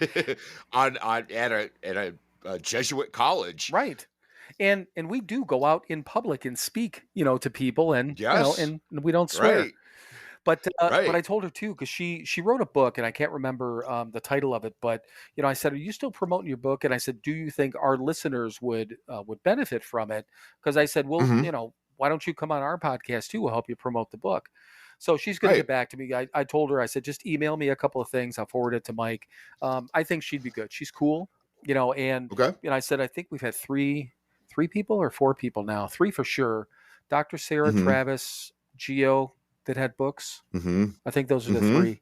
at a Jesuit college. Right. And we do go out in public and speak, to people and, and we don't swear. Right. But I told her too, because she wrote a book and I can't remember the title of it, but I said, are you still promoting your book? And I said, do you think our listeners would benefit from it? Because I said, well, why don't you come on our podcast too? We'll help you promote the book. So she's going to get back to me. I told her, I said, just email me a couple of things. I'll forward it to Mike. I think she'd be good. She's cool, and I said, I think we've had three people or four people now, 3 for sure. Dr. Sarah, Travis, Gio that had books. Mm-hmm. I think those are the 3.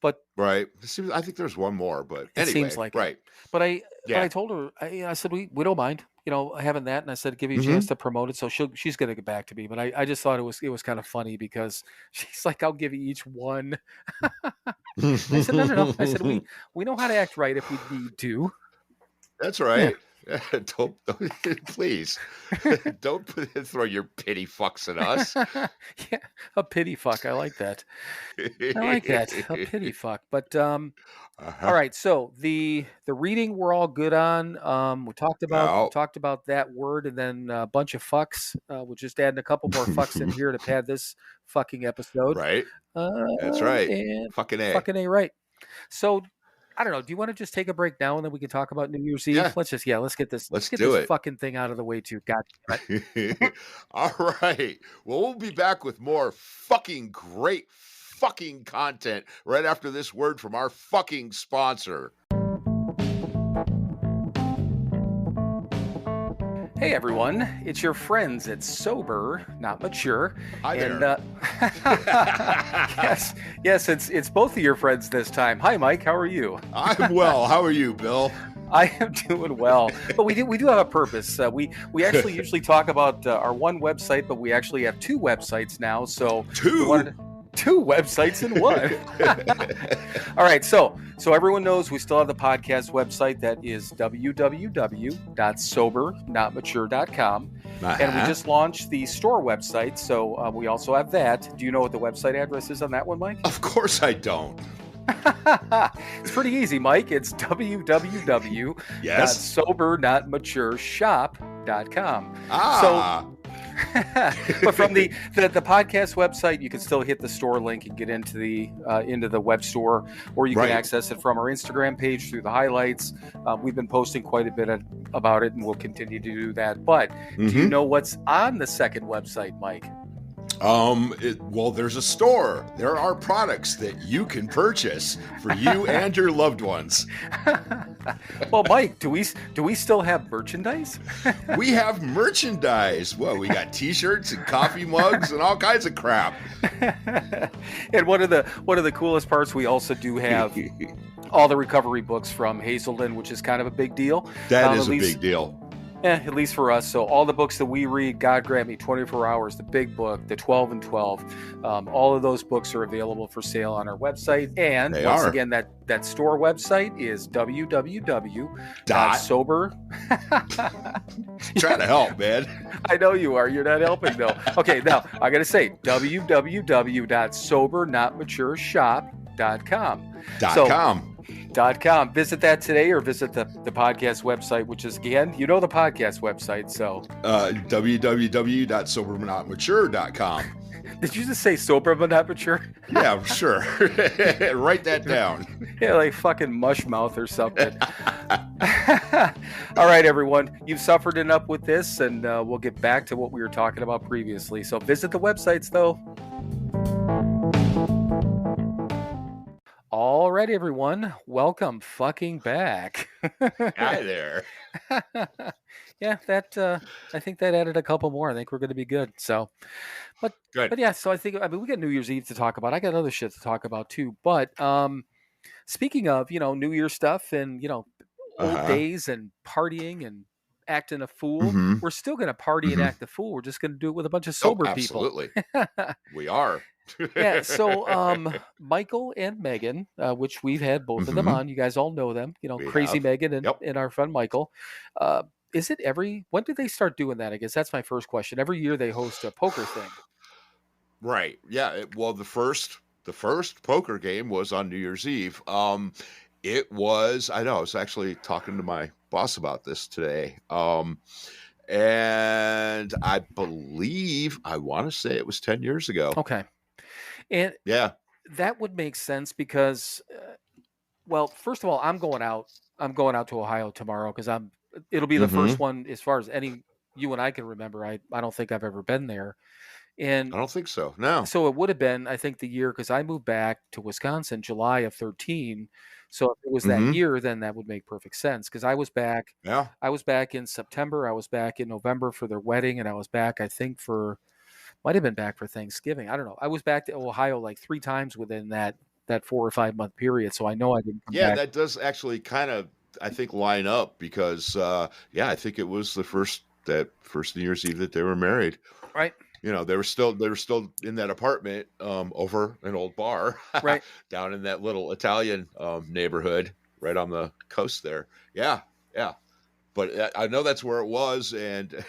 But right, I think there's one more, but anyway, it seems like right. It. But I told her, I said we don't mind, having that, and I said give you a chance to promote it. So she's gonna get back to me. But I just thought it was kind of funny because she's like, I'll give you each one. I said no. I said we know how to act right if we need to. That's right. Yeah. Don't please don't throw your pity fucks at us. Yeah, a pity fuck. I like that. A pity fuck. But all right. So the reading we're all good on. We talked about that word, and then a bunch of fucks. We're just adding a couple more fucks in here to pad this fucking episode. Right. That's right. And fucking A. Right. So. I don't know. Do you want to just take a break now and then we can talk about New Year's Eve? Yeah. Let's get this fucking thing out of the way too. God. All right. Well, we'll be back with more fucking great fucking content right after this word from our fucking sponsor. Hey everyone, it's your friends at Sober, Not Mature. Hi there. Yes, it's both of your friends this time. Hi Mike, how are you? I'm well. How are you, Bill? I am doing well, but we do have a purpose. We actually usually talk about our one website, but we actually have 2 websites now. So 2 websites in one. All right, so So everyone knows we still have the podcast website that is www.SoberNotMature.com. And we just launched the store website, so we also have that. Do you know what the website address is on that one, Mike? Of course I don't. It's pretty easy, Mike. It's www.SoberNotMatureShop.com. So but from the podcast website, you can still hit the store link and get into the web store, or you can access it from our Instagram page through the highlights. We've been posting quite a bit about it, and we'll continue to do that. But do you know what's on the second website, Mike? Well, there's a store. There are products that you can purchase for you and your loved ones. Well, Mike, do we still have merchandise? We have merchandise. Well, we got T-shirts and coffee mugs and all kinds of crap. And one of the coolest parts, we also do have all the recovery books from Hazelden, which is kind of a big deal. That is a big deal. Yeah, at least for us. So all the books that we read, God Grant Me, 24 Hours, the Big Book, the 12 and 12, all of those books are available for sale on our website. And again, that store website is www.sober. Trying to help, man. I know you are. You're not helping, though. Okay, now I got to say www.SoberNotMatureShop.com. .com. Visit that today, or visit the podcast website, which is, again, the podcast website. So www.SoberNotMature.com. Did you just say sober but not mature? Yeah, sure. Write that down. Yeah, like fucking mush mouth or something. All right, everyone. You've suffered enough with this, and we'll get back to what we were talking about previously. So visit the websites, though. All right, everyone. Welcome fucking back. Hi there. Yeah, I think that added a couple more. I think we're going to be good. So, but yeah, so I mean, we got New Year's Eve to talk about. I got other shit to talk about too. But speaking of, New Year stuff and, old days and partying and acting a fool, we're still going to party and act a fool. We're just going to do it with a bunch of sober people. Absolutely. We are. Yeah, so Michael and Megan, which we've had both of them on, you guys all know them, Crazy Megan and our friend Michael. Is it when did they start doing that? I guess that's my first question. Every year they host a poker thing. Right. Yeah. Well, the first poker game was on New Year's Eve. It was, I was actually talking to my boss about this today. And I want to say it was 10 years ago. Okay. And yeah, that would make sense because, well, first of all, I'm going out to Ohio tomorrow because it'll be the first one as far as you and I can remember. I don't think I've ever been there. And I don't think so. No. So it would have been, I think, the year, because I moved back to Wisconsin July of 2013. So if it was that year, then that would make perfect sense because I was back. Yeah. I was back in September. I was back in November for their wedding, and I was back, I think, might have been back for Thanksgiving. I don't know. I was back to Ohio like 3 times within that 4 or 5 month period. So I know I didn't come back. That does actually kind of, I think, line up because, I think it was that first New Year's Eve that they were married. Right. They were still in that apartment over an old bar, right, down in that little Italian neighborhood right on the coast there. Yeah. But I know that's where it was, and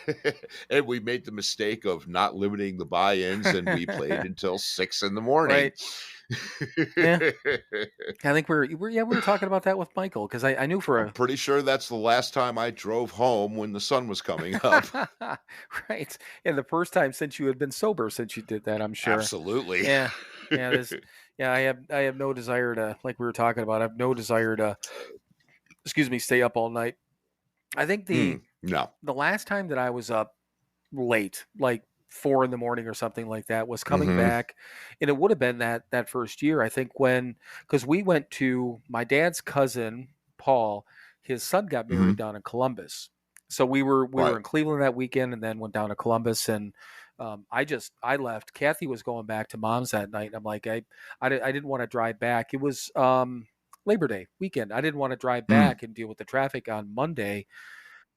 and we made the mistake of not limiting the buy-ins, and we played until 6 a.m. Right. Yeah. I think we were talking about that with Michael because I knew I'm pretty sure that's the last time I drove home when the sun was coming up. Right, and the first time since you had been sober since you did that, I'm sure. Absolutely. Yeah. I have no desire to, like we were talking about. I have no desire to, stay up all night. I think the last time that I was up late, like 4 a.m. or something like that, was coming back, and it would have been that first year. I think because we went to my dad's cousin Paul, his son got married down in Columbus, so we were in Cleveland that weekend, and then went down to Columbus, and I left. Kathy was going back to mom's that night, and I'm like, I didn't want to drive back. It was Labor Day weekend. I didn't want to drive back and deal with the traffic on Monday.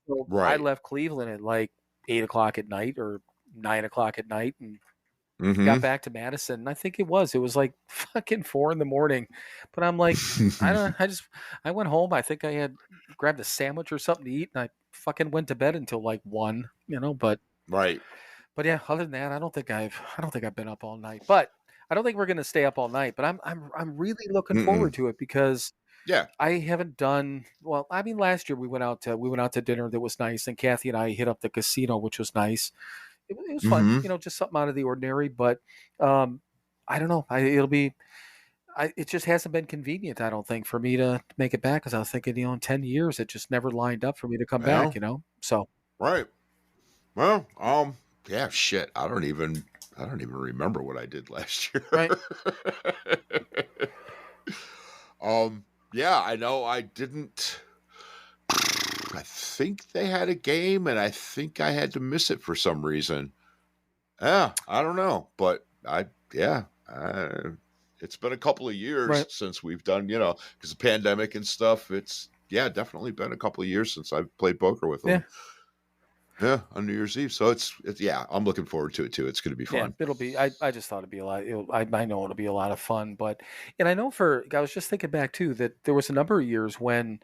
So I left Cleveland at like 8 o'clock at night or 9 o'clock at night and got back to Madison. And I think it was like fucking 4 a.m. But I'm like, I went home. I think I had grabbed a sandwich or something to eat, and I fucking went to bed until like 1, but Right. But yeah, other than that, I don't think I've been up all night. But I don't think we're gonna stay up all night. But I'm really looking forward to it because Yeah. I haven't done well. I mean, last year we went out to dinner that was nice, and Kathy and I hit up the casino, which was nice. It was fun, just something out of the ordinary. But I don't know. It just hasn't been convenient. I don't think for me to make it back because I was thinking, in 10 years, it just never lined up for me to come back. So right. Well, yeah, shit. I don't even remember what I did last year. Right. Yeah, I know I didn't. I think they had a game, and I think I had to miss it for some reason. Yeah, I don't know, but it's been a couple of years since we've done, because the pandemic and stuff. It's definitely been a couple of years since I've played poker with them. Yeah, on New Year's Eve. So it's I'm looking forward to it too. It's going to be fun. Yeah, it'll be. I just thought it'd be a lot. I know it'll be a lot of fun. And I know I was just thinking back too that there was a number of years when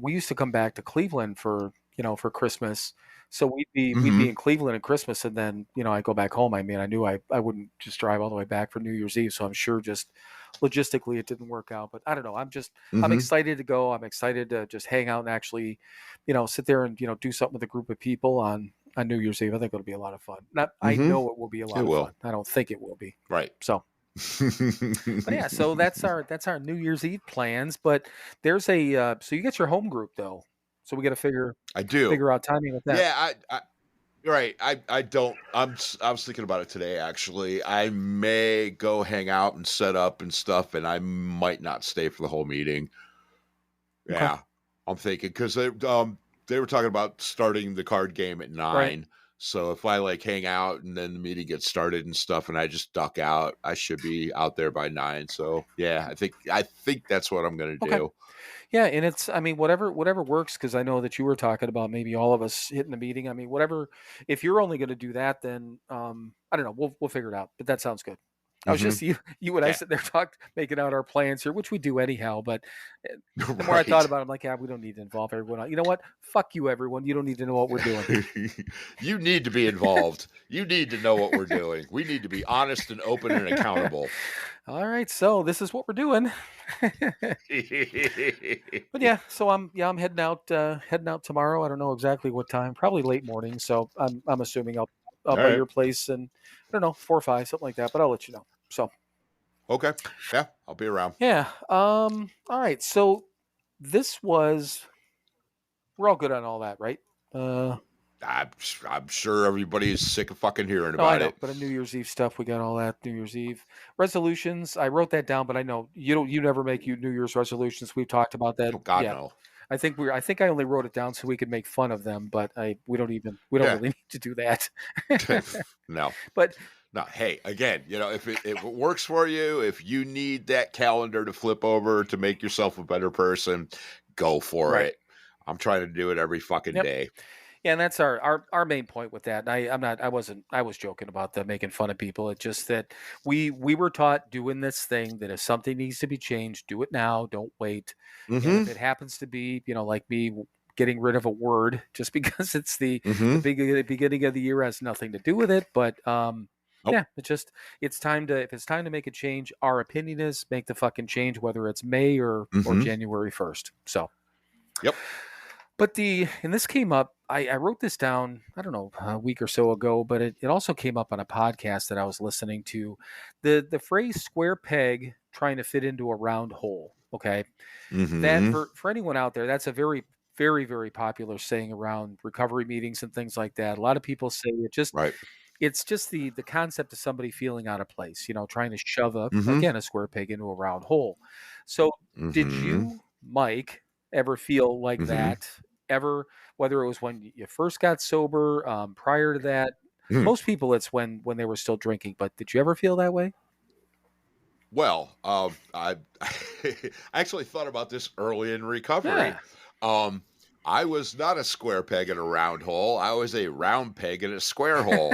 we used to come back to Cleveland for Christmas. So we'd be in Cleveland at Christmas, and then I go back home. I mean, I knew I wouldn't just drive all the way back for New Year's Eve. So I'm sure just logistically it didn't work out. But I don't know. I'm excited to go. I'm excited to just hang out and actually, sit there and do something with a group of people on New Year's Eve. I think it'll be a lot of fun. I know it will be a lot of fun. I don't think it will be. Right. So, but yeah, so that's our New Year's Eve plans. But there's so you get your home group though. So we got to figure out timing with that. Yeah, right. I don't. I was thinking about it today. Actually, I may go hang out and set up and stuff, and I might not stay for the whole meeting. Yeah, okay. I'm thinking because they were talking about starting the card game at 9. Right. So if I hang out and then the meeting gets started and stuff, and I just duck out, I should be out there by 9. So yeah, I think that's what I'm going to do. Yeah, and it's whatever works, because I know that you were talking about maybe all of us hitting the meeting. I mean, whatever. If you're only going to do that, then I don't know. We'll figure it out. But that sounds good. I was just you and I sitting there making out our plans here, which we do anyhow. But the more I thought about it, I'm like, we don't need to involve everyone. You know what? Fuck you, everyone. You don't need to know what we're doing. You need to be involved. You need to know what we're doing. We need to be honest and open and accountable. All right, so this is what we're doing. But yeah, so I'm heading out tomorrow. I don't know exactly what time. Probably late morning. So I'm assuming I'll by your place, and I don't know, 4 or 5, something like that. But I'll let you know. So okay, yeah, I'll be around. Yeah. All right. So we're all good on all that, right? I'm sure everybody's sick of fucking hearing about it. But a New Year's Eve stuff, we got all that New Year's Eve resolutions. I wrote that down, but I know you never make New Year's resolutions. We've talked about that. Oh, God, no. I think I only wrote it down so we could make fun of them, but we don't really need to do that. No. But no, hey, again, if it works for you, if you need that calendar to flip over to make yourself a better person, go for it. I'm trying to do it every fucking day. Yeah, and that's our main point with that. I was joking about the making fun of people. It's just that we were taught doing this thing that if something needs to be changed, do it now, don't wait. And if it happens to be, like me getting rid of a word just because it's the beginning of the year has nothing to do with it. But yeah, it's time to make a change. Our opinion is make the fucking change, whether it's May or January 1st. So, yep. But and this came up, I wrote this down, I don't know, a week or so ago, but it also came up on a podcast that I was listening to. The phrase square peg trying to fit into a round hole. Okay. That for anyone out there, that's a very, very, very popular saying around recovery meetings and things like that. A lot of people say it's just the concept of somebody feeling out of place, trying to shove again, a square peg into a round hole. So did you, Mike, ever feel like that? Ever, whether it was when you first got sober, prior to that? Most people, it's when they were still drinking. But did you ever feel that way? Well, I actually thought about this early in recovery. Yeah. I was not a square peg in a round hole. I was a round peg in a square hole.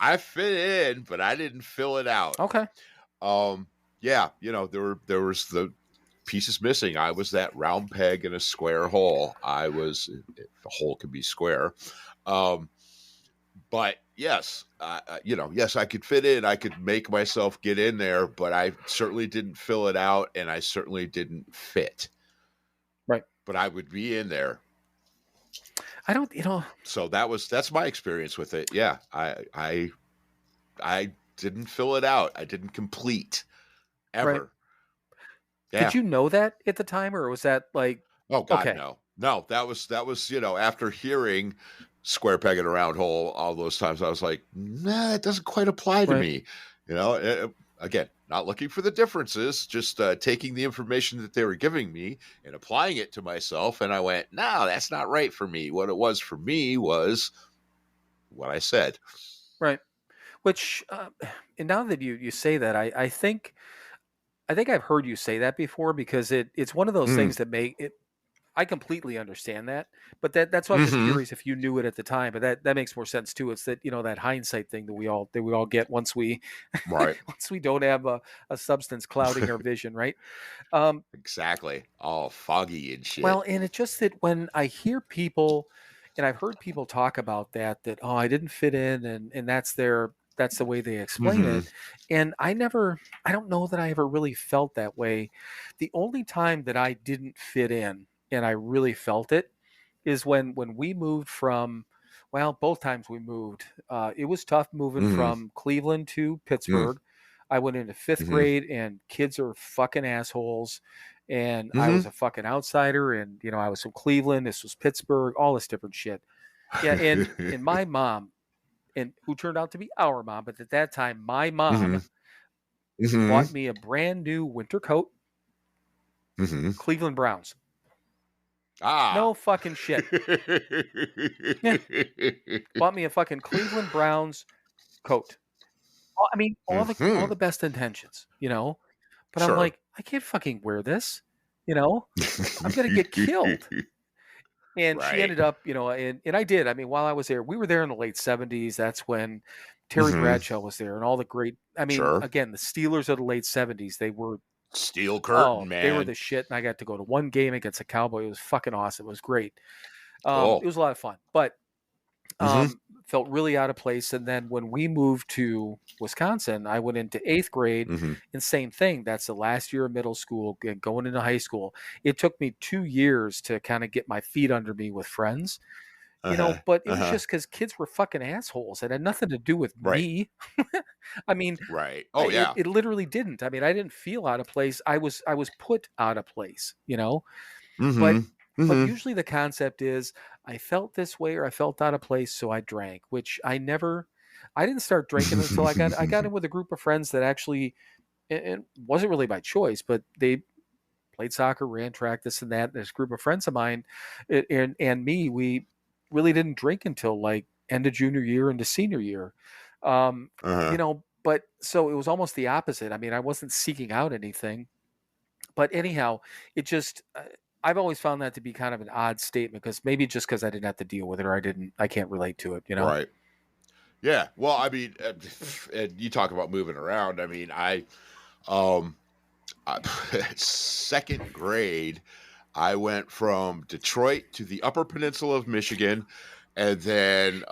I fit in, but I didn't fill it out. Okay. Yeah, there was the pieces missing. I was that round peg in a square hole. The hole could be square. Um, but yes, yes, I could fit in. I could make myself get in there, but I certainly didn't fill it out, and I certainly didn't fit. Right. But I would be in there. I don't, So that's my experience with it. Yeah, I didn't fill it out. I didn't complete ever. Right. Yeah. Did you know that at the time, or was that like? Oh God, Okay. no. That was after hearing square peg in a round hole all those times, I was like, nah, it doesn't quite apply to me. Again, not looking for the differences, just taking the information that they were giving me and applying it to myself. And I went, no, that's not right for me. What it was for me was what I said. Right. Which, and now that you say that, I think I've heard you say that before, because it's one of those things that make it. I completely understand that, but that's why I'm just curious if you knew it at the time. But that makes more sense too. It's that that hindsight thing that we all get once we Right. once we don't have a substance clouding our vision, right? Exactly. All foggy and shit. Well, and it's just that when I hear people, and I've heard people talk about that oh, I didn't fit in, and that's the way they explain it. And I don't know that I ever really felt that way. The only time that I didn't fit in and I really felt it is when we moved from, well, both times we moved. It was tough moving from Cleveland to Pittsburgh. I went into fifth grade, and kids are fucking assholes. And I was a fucking outsider, and I was from Cleveland. This was Pittsburgh, all this different shit. Yeah, and my mom, and who turned out to be our mom, but at that time, my mom bought me a brand new winter coat, Cleveland Browns. No fucking shit. Yeah. Bought me a fucking Cleveland Browns coat. I mean, all the best intentions, but I'm like, I can't fucking wear this, I'm gonna get killed. And she ended up, and I did. I mean, while I was there, we were there in the late 70s. That's when Terry Bradshaw was there, and all the great. I mean, again, the Steelers of the late 70s. They were Steel Curtain, man. They were the shit, and I got to go to one game against a Cowboy. It was fucking awesome. It was great. Cool. It was a lot of fun, but felt really out of place. And then when we moved to Wisconsin, I went into 8th grade, and same thing. That's the last year of middle school, going into high school. It took me 2 years to kind of get my feet under me with friends, but it was just because kids were fucking assholes. It had nothing to do with me. I mean, right. Oh yeah. It literally didn't. I mean, I didn't feel out of place. I was put out of place, but usually the concept is I felt this way or I felt out of place, so I drank, which I didn't start drinking until I got in with a group of friends that actually, it wasn't really by choice, but they played soccer, ran track, this and that. This group of friends of mine and me, we really didn't drink until like end of junior year into senior year. But so it was almost the opposite. I mean, I wasn't seeking out anything, but anyhow, it just, I've always found that to be kind of an odd statement, because maybe just because I didn't have to deal with it, or I can't relate to it, Right. Yeah. Well, I mean, and you talk about moving around. I mean, second grade, I went from Detroit to the Upper Peninsula of Michigan, and then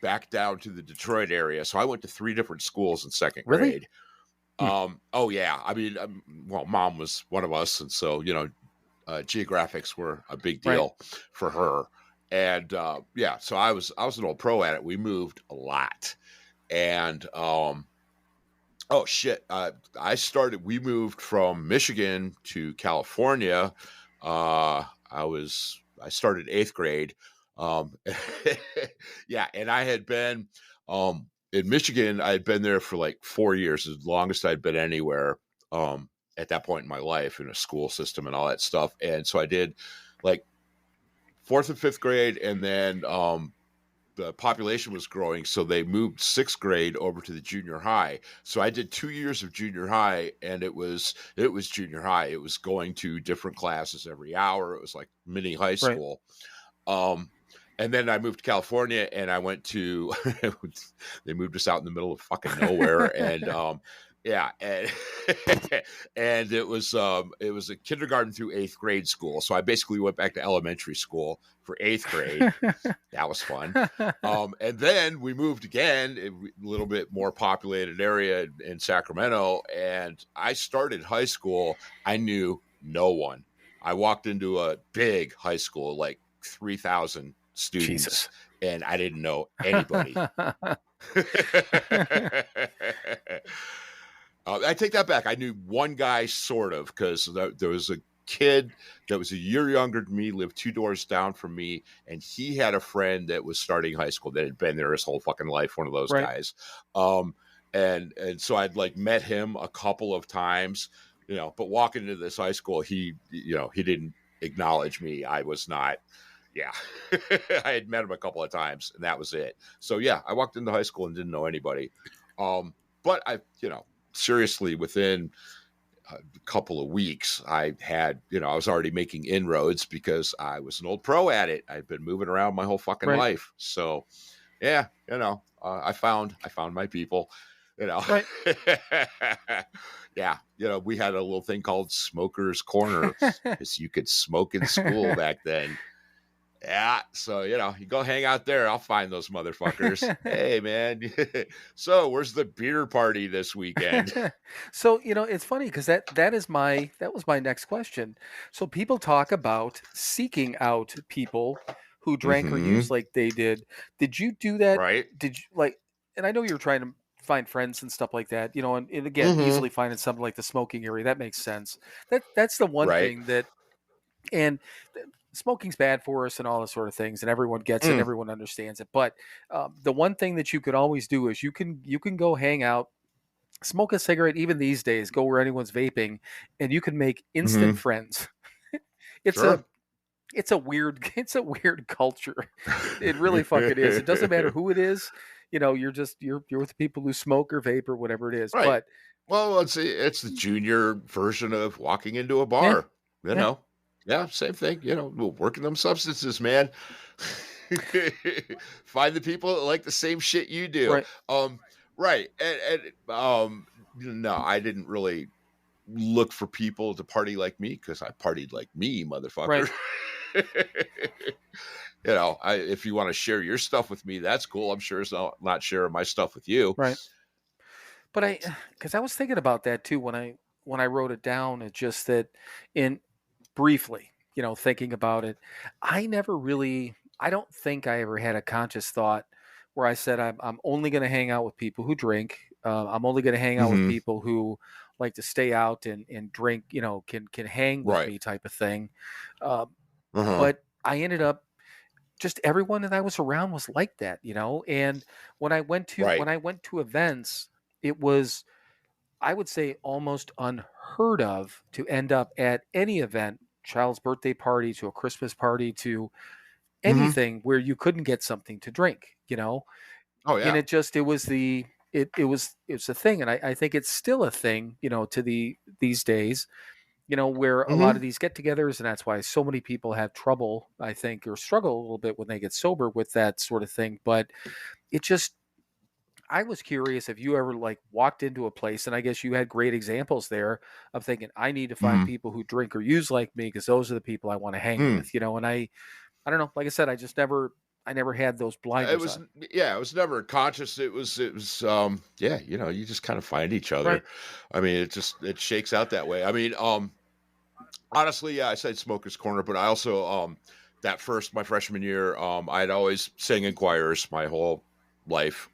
back down to the Detroit area. So I went to 3 different schools in second grade. Oh yeah. I mean, well, Mom was one of us, and so geographics were a big deal for her. And so I was an old pro at it. We moved a lot, and oh shit! We moved from Michigan to California. I started 8th grade. Yeah, and I had been in Michigan. I had been there for like 4 years, the longest I'd been anywhere at that point in my life, in a school system and all that stuff. And so I did like 4th and 5th grade, and then the population was growing, so they moved 6th grade over to the junior high. So I did 2 years of junior high, and it was junior high. It was going to different classes every hour. It was like mini high school. and then I moved to California, and I went to. They moved us out in the middle of fucking nowhere, and yeah, and and it was a kindergarten through 8th grade school. So I basically went back to elementary school for 8th grade. That was fun. And then we moved again, a little bit more populated area in Sacramento, and I started high school. I knew no one. I walked into a big high school, like 3,000 students, Jesus. and I didn't know anybody. I take that back. I knew one guy, sort of, because there was a kid that was a year younger than me, lived 2 doors down from me, and he had a friend that was starting high school that had been there his whole fucking life, one of those guys. And so I'd like met him a couple of times, but walking into this high school, he didn't acknowledge me. I was not. Yeah. I had met him a couple of times, and that was it. So yeah, I walked into high school and didn't know anybody. But I, seriously, within a couple of weeks, I had, I was already making inroads because I was an old pro at it. I've been moving around my whole fucking life. So yeah, I found my people, Right. Yeah. We had a little thing called Smoker's Corner because you could smoke in school back then. Yeah, so you go hang out there. I'll find those motherfuckers. Hey, man. So, where's the beer party this weekend? So, it's funny because that was my next question. So, people talk about seeking out people who drank or used like they did. Did you do that? Right. Did you and I know you're trying to find friends and stuff like that, and again, easily finding something like the smoking area. That makes sense. That's the one thing that, and smoking's bad for us and all the sort of things, and everyone gets it, and everyone understands it. But the one thing that you could always do is you can go hang out, smoke a cigarette. Even these days, go where anyone's vaping, and you can make instant friends. It's a weird culture. It really fucking is. It doesn't matter who it is. You're with people who smoke or vape or whatever it is. Right. But well, it's the junior version of walking into a bar. Yeah, same thing. Working them substances, man. Find the people that like the same shit you do. Right. Right. And no, I didn't really look for people to party like me because I partied like me, motherfucker. Right. If you want to share your stuff with me, that's cool. I'm sure it's not sharing my stuff with you. Right. But because I was thinking about that too when I wrote it down. It's just that briefly, thinking about it, I don't think I ever had a conscious thought where I said, I'm only going to hang out with people who drink. I'm only going to hang out with people who like to stay out and drink, can hang with me type of thing. But I ended up, just everyone that I was around was like that, and when I went to events, it was, I would say, almost unheard of to end up at any event, child's birthday party to a Christmas party to anything where you couldn't get something to drink, Oh yeah. And it was the thing. And I think it's still a thing, to these days, where a lot of these get-togethers, and that's why so many people have trouble, I think, or struggle a little bit when they get sober with that sort of thing. But it just, I was curious if you ever walked into a place, and I guess you had great examples there of thinking, I need to find people who drink or use like me because those are the people I want to hang with, and I don't know, like I said, I never had those blinders on. It was never conscious. It was you just kind of find each other. Right. I mean, it shakes out that way. I mean, honestly, yeah, I said Smoker's Corner, but I also my freshman year, I'd always sang in choirs my whole life,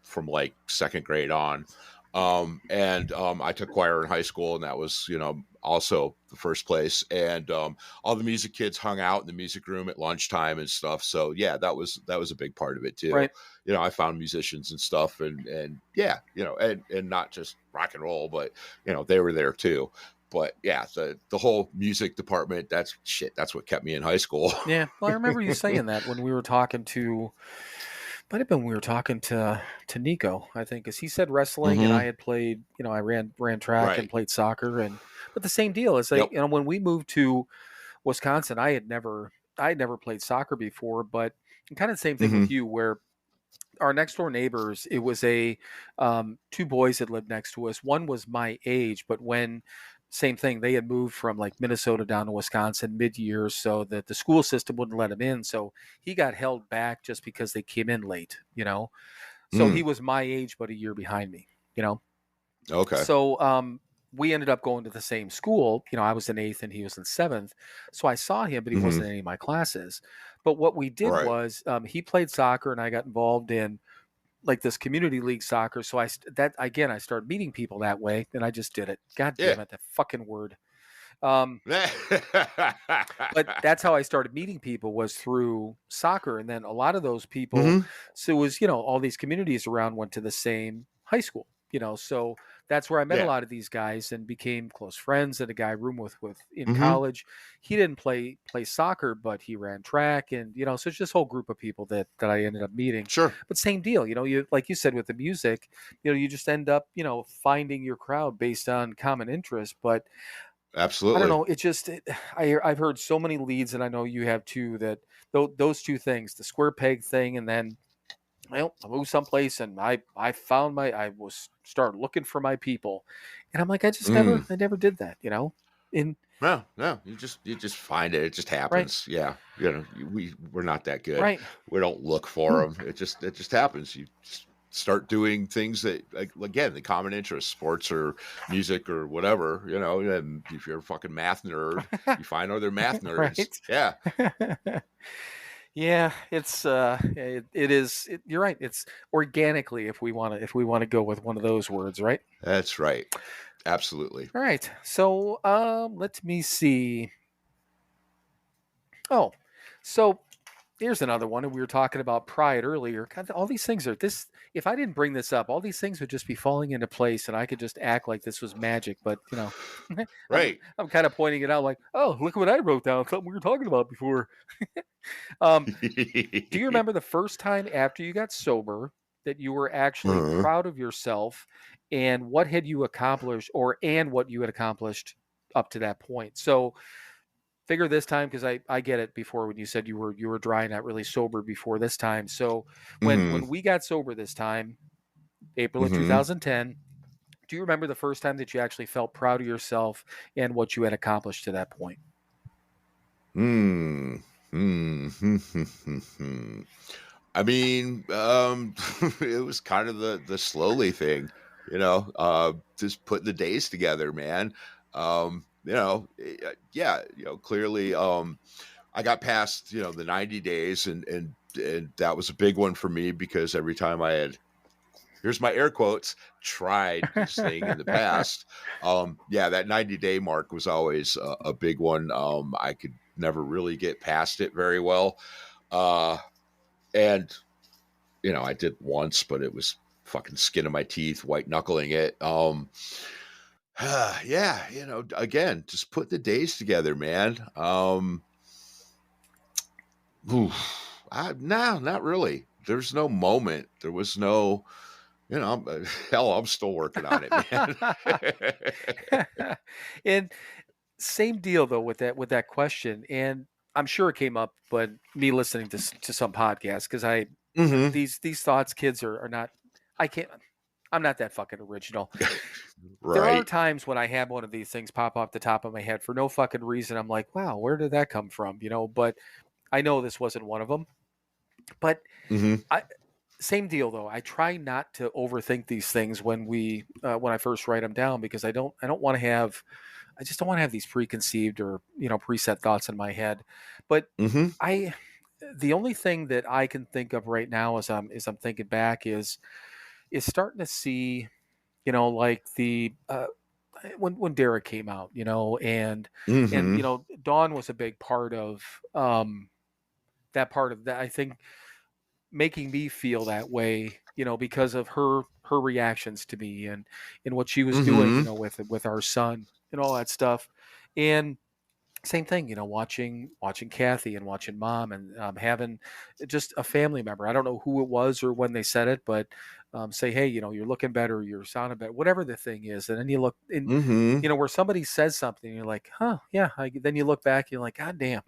from like second grade on. I took choir in high school, and that was, also the first place. And all the music kids hung out in the music room at lunchtime and stuff. So yeah, that was a big part of it too. Right. I found musicians and stuff, and yeah, and not just rock and roll, but they were there too. But yeah, the whole music department, that's what kept me in high school. Yeah. Well, I remember you saying that when we were talking to, might have been we were talking to Nico, I think, because he said wrestling, and I had played, I ran track and played soccer, but the same deal is when we moved to Wisconsin, I had never I had never played soccer before, but kind of the same thing Mm-hmm. with you, where our next door neighbors, it was a two boys that lived next to us. One was my age, but when same thing, they had moved from like Minnesota down to Wisconsin mid-year, so that the school system wouldn't let him in. So he got held back just because they came in late, you know. So he Mm. was my age, but a year behind me, you know. Okay. So we ended up going to the same school. You know, I was in eighth and he was in seventh. So I saw him, but he Mm-hmm. wasn't in any of my classes. But what we did Right. was he played soccer and I got involved in like this community league soccer. So that again, I started meeting people that way, and I just did it. God Yeah. damn it, that fucking word. But that's how I started meeting people, was through soccer, and then a lot of those people. Mm-hmm. So it was, all these communities around went to the same high school. So that's where I met a Yeah. lot of these guys and became close friends. And a guy I room with in Mm-hmm. college, he didn't play soccer, but he ran track, and so it's this whole group of people that I ended up meeting. Sure. But same deal, you like you said with the music, you just end up finding your crowd based on common interest. But I don't Absolutely. know. I've heard so many leads, and I know you have too. That those two things, the square peg thing, and then I moved someplace, and I found I was started looking for my people, and I'm like, Mm. I never did that, In No. You just find it. It just right, happens. Yeah. We're not that good. right, We don't look for them. It just happens. You just start doing things that, like, again, the common interest, sports or music or whatever. And if you're a fucking math nerd, you find other math nerds. right. Yeah. Yeah, it is. You're right. It's organically, if we want to go with one of those words, right? That's right. Absolutely. All right. So let me see. Oh, so here's another one. And we were talking about pride earlier. God, all these things are this. If I didn't bring this up, all these things would just be falling into place, and I could just act like this was magic. But I'm Right. I'm kind of pointing it out, like, oh, look what I wrote down. Something we were talking about before. Um, do you remember the first time after you got sober that you were actually Uh-huh. proud of yourself, and what had you accomplished, and what you had accomplished up to that point? So figure this time, because I get it before when you said you were dry, not really sober before this time. So when Mm-hmm. we got sober this time, April of Mm-hmm. 2010, do you remember the first time that you actually felt proud of yourself and what you had accomplished to that point? Hmm. I mean, it was kind of the slowly thing, just putting the days together, man. Yeah, clearly, I got past, the 90 days, and that was a big one for me, because every time I had, here's my air quotes, tried this thing in the past, yeah, that 90-day mark was always a big one. I could never really get past it very well. And I did once, but it was fucking skin of my teeth, white knuckling it. Yeah, again, just put the days together, man. No, not really. There's no moment. There was no, hell, I'm still working on it, man. And same deal though with that question, and I'm sure it came up, but me listening to some podcasts, because Hmm. these thoughts, kids are not. I can't. I'm not that fucking original. There are Right. times when I have one of these things pop off the top of my head for no fucking reason. I'm like, wow, where did that come from? But I know this wasn't one of them. But Hmm. I same deal though. I try not to overthink these things when I first write them down, because I just don't want to have these preconceived or preset thoughts in my head. But Hmm. I the only thing that I can think of right now as I'm thinking back is starting to see, like the when Derek came out, and Hmm. Dawn was a big part of that. I think making me feel that way, because of her reactions to me, and what she was doing, Hmm. with our son and all that stuff. And same thing, watching Kathy and watching mom, and having just a family member. I don't know who it was or when they said it, but say, hey, you're looking better, you're sounding better, whatever the thing is. And then you look in, Hmm. where somebody says something, you're like, huh, yeah. Then you look back, you're like, God damn,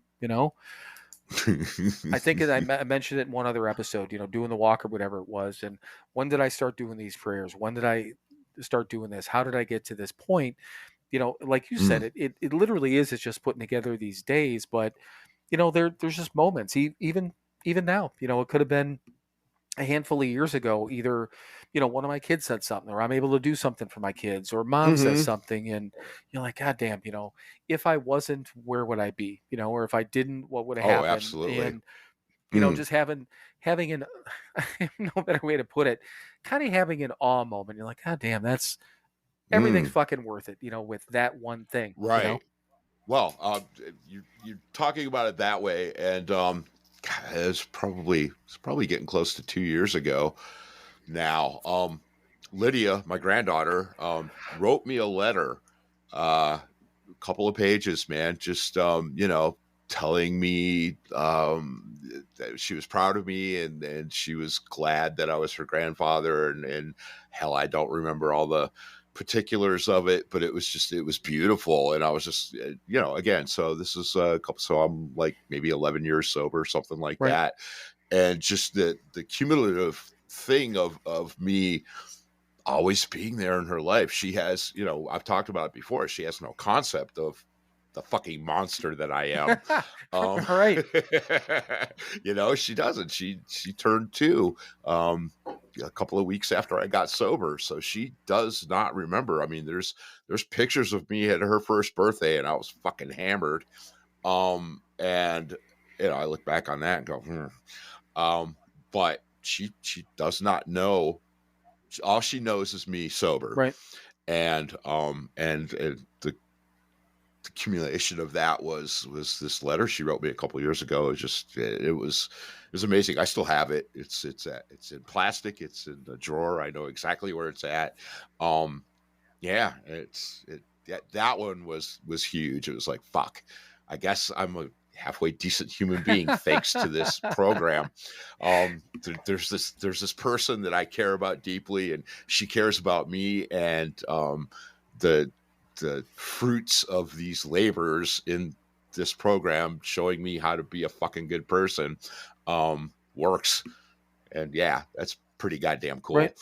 I think I mentioned it in one other episode, doing the walk or whatever it was. And when did I start doing these prayers? When did I start doing this? How did I get to this point? Like you said, it literally is. It's just putting together these days. But, there's just moments, even now, it could have been a handful of years ago, either, one of my kids said something, or I'm able to do something for my kids, or mom says something, and you're like, God damn, if I wasn't, where would I be? Or if I didn't, what would have Oh, happened? absolutely. And, just having an, no better way to put it, kind of having an awe moment. You're like, God damn, that's everything's fucking worth it, with that one thing. Right. Well, you're talking about it that way, and God, it's probably getting close to 2 years ago now. Lydia, my granddaughter, wrote me a letter, a couple of pages, man, just telling me that she was proud of me, and she was glad that I was her grandfather, and hell, I don't remember all the particulars of it, but it was beautiful. And I was just, again, so this is so I'm like maybe 11 years sober, something like that. And just the cumulative thing of me always being there in her life. She has, I've talked about it before. She has no concept of the fucking monster that I am. Right. She doesn't. She turned 2 a couple of weeks after I got sober, so she does not remember. I mean, there's pictures of me at her first birthday, and I was fucking hammered. And I look back on that and go, but she does not know. All she knows is me sober, right? And the accumulation of that was this letter she wrote me a couple of years ago. It was amazing. I still have it. It's in plastic. It's in the drawer. I know exactly where it's at. Yeah, that one was huge. It was like, fuck, I guess I'm a halfway decent human being thanks to this program. There's this person that I care about deeply, and she cares about me, and the fruits of these labors in this program showing me how to be a fucking good person works. And yeah, that's pretty goddamn cool. Right.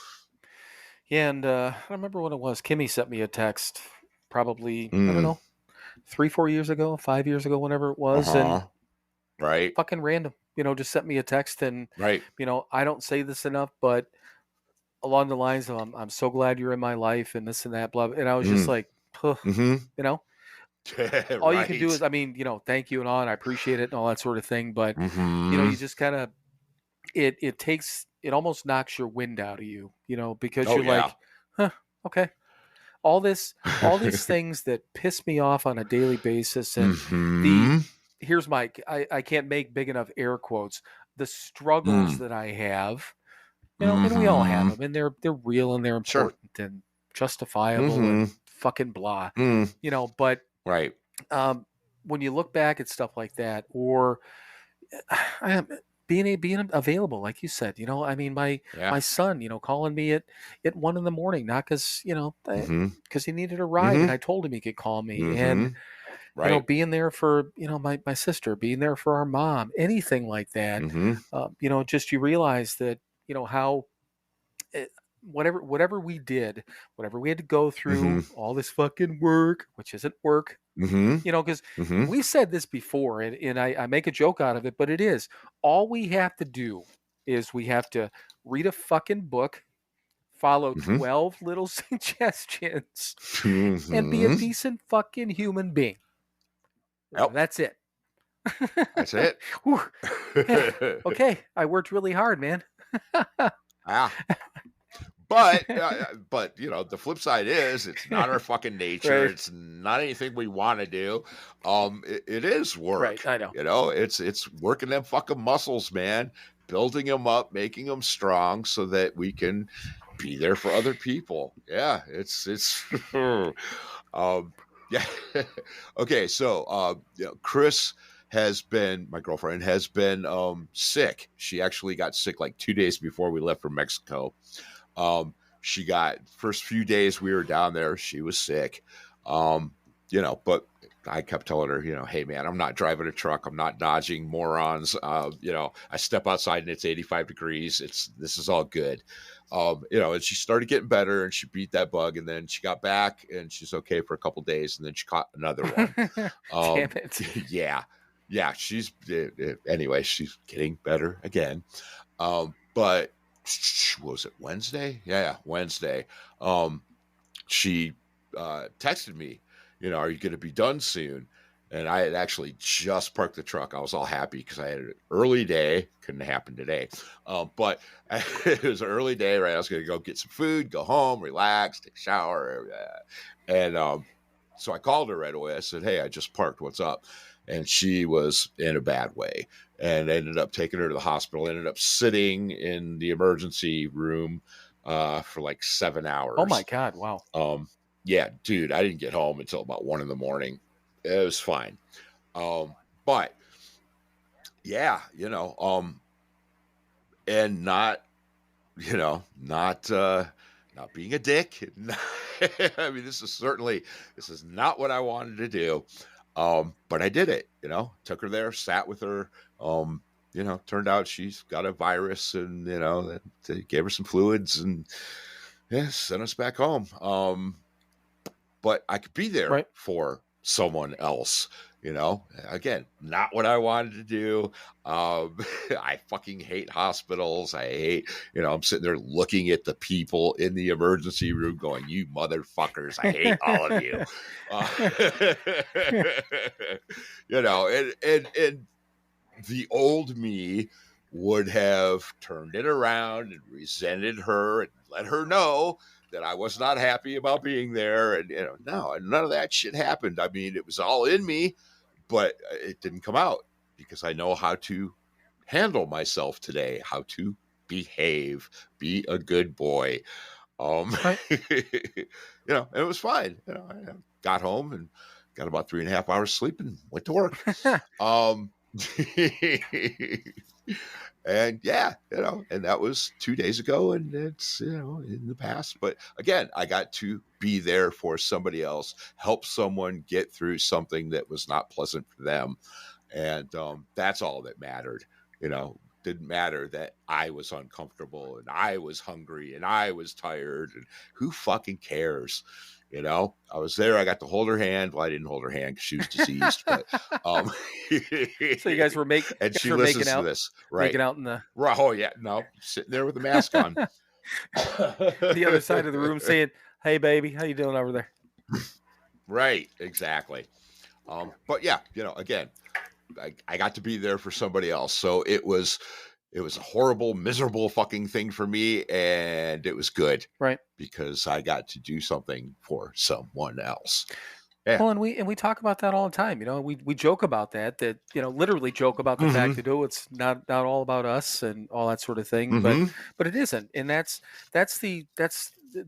Yeah, and I don't remember what it was. Kimmy sent me a text probably, I don't know, 3-4 years ago, 5 years ago, whenever it was. And right. Fucking random, just sent me a text, and right. I don't say this enough, but along the lines of I'm so glad you're in my life and this and that, blah. And I was just like, all you can do is, thank you and all, and I appreciate it and all that sort of thing. But you just kind of it almost knocks your wind out of you, because you're like, huh, okay. All these things that piss me off on a daily basis, and here's my I can't make big enough air quotes, the struggles that I have, and we all have them, and they're real and they're important and justifiable and fucking blah, but right. When you look back at stuff like that, or being available, like you said, my son, calling me at 1 a.m, not because because he needed a ride, and I told him he could call me, and being there for my sister, being there for our mom, anything like that. Just you realize that how whatever we did, whatever we had to go through, all this fucking work, which isn't work. Because we said this before, and I make a joke out of it, but it is. All we have to do is we have to read a fucking book, follow 12 little suggestions, and be a decent fucking human being. Yep. That's it. That's it. Okay, I worked really hard, man. But the flip side is it's not our fucking nature. Right. It's not anything we want to do. It is work. Right, I know. It's working them fucking muscles, man, building them up, making them strong so that we can be there for other people. Yeah, it's yeah. Okay, so Chris my girlfriend has been sick. She actually got sick like 2 days before we left for Mexico. She got first few days we were down there, she was sick. But I kept telling her, hey man, I'm not driving a truck. I'm not dodging morons. I step outside and it's 85 degrees. This is all good. And she started getting better and she beat that bug, and then she got back and she's okay for a couple days, and then she caught another one. Damn it. Yeah. She's anyway, she's getting better again. But was it Wednesday? Yeah, Wednesday. She texted me, are you going to be done soon? And I had actually just parked the truck. I was all happy because I had an early day. Couldn't happen today. But it was an early day, right? I was going to go get some food, go home, relax, take a shower. And so I called her right away. I said, hey, I just parked. What's up? And she was in a bad way, and ended up taking her to the hospital, ended up sitting in the emergency room for like 7 hours. Oh my God. Wow. Yeah, dude, I didn't get home until about 1 a.m. It was fine. But yeah, and not being a dick. I mean, this is not what I wanted to do. But I did it, took her there, sat with her. Turned out she's got a virus, and, they gave her some fluids and sent us back home. But I could be there for someone else, again, not what I wanted to do. I fucking hate hospitals. I hate, I'm sitting there looking at the people in the emergency room going, you motherfuckers, I hate all of you. And the old me would have turned it around and resented her and let her know that I was not happy about being there. And, no, none of that shit happened. I mean, it was all in me, but it didn't come out because I know how to handle myself today, how to behave, be a good boy. And it was fine. I got home and got about 3.5 hours sleep and went to work. And yeah, and that was 2 days ago, and it's, in the past. But again, I got to be there for somebody else, help someone get through something that was not pleasant for them. And that's all that mattered. Didn't matter that I was uncomfortable and I was hungry and I was tired, and who fucking cares? I was there. I got to hold her hand. Well, I didn't hold her hand because she was deceased. But so you guys were making, and she listens to this, right? Making out in the oh yeah, no, sitting there with the mask on, the other side of the room, saying, "Hey, baby, how you doing over there?" Right, exactly. But yeah, again, I got to be there for somebody else, so it was a horrible, miserable fucking thing for me, and it was good, right? Because I got to do something for someone else. Yeah. Well, and we talk about that all the time. We joke about that literally joke about the fact that it's not all about us and all that sort of thing, but it isn't, and that's the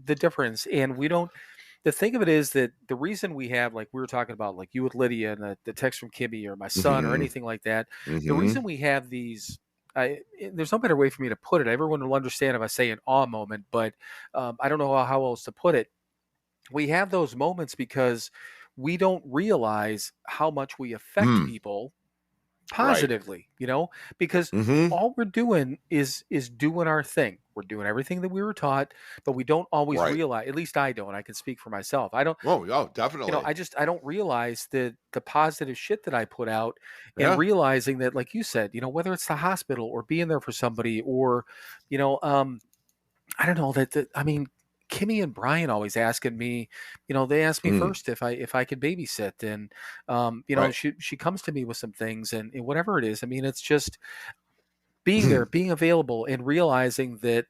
difference. And we don't. The thing of it is that the reason we have, like we were talking about, like you with Lydia and the text from Kimmy or my son or anything like that, the reason we have these, there's no better way for me to put it. Everyone will understand if I say an awe moment, but I don't know how else to put it. We have those moments because we don't realize how much we affect people positively, because all we're doing is doing our thing. We're doing everything that we were taught, but we don't always realize, at least I don't, I can speak for myself. I don't, definitely. I don't realize the positive shit that I put out, and realizing that, like you said, whether it's the hospital or being there for somebody or, I don't know I mean, Kimmy and Brian always asking me, they ask me first if I could babysit, and she comes to me with some things, and whatever it is. I mean, it's just being there, being available, and realizing that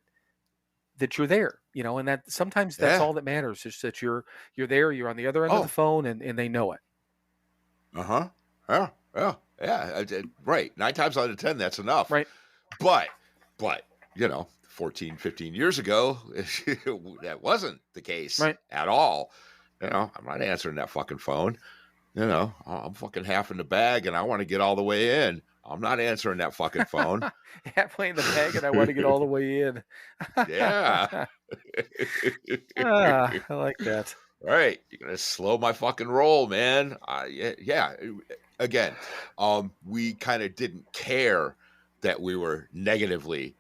you're there, and that sometimes that's all that matters, is that you're there, you're on the other end of the phone, and they know it. Yeah. Right. 9 times out of 10, that's enough. Right. But 14, 15 years ago, that wasn't the case at all. I'm not answering that fucking phone. I'm fucking half in the bag and I want to get all the way in. I'm not answering that fucking phone. Halfway in the bag and I want to get all the way in. Yeah. I like that. Right. You're going to slow my fucking roll, man. Yeah. Again, we kind of didn't care that we were negatively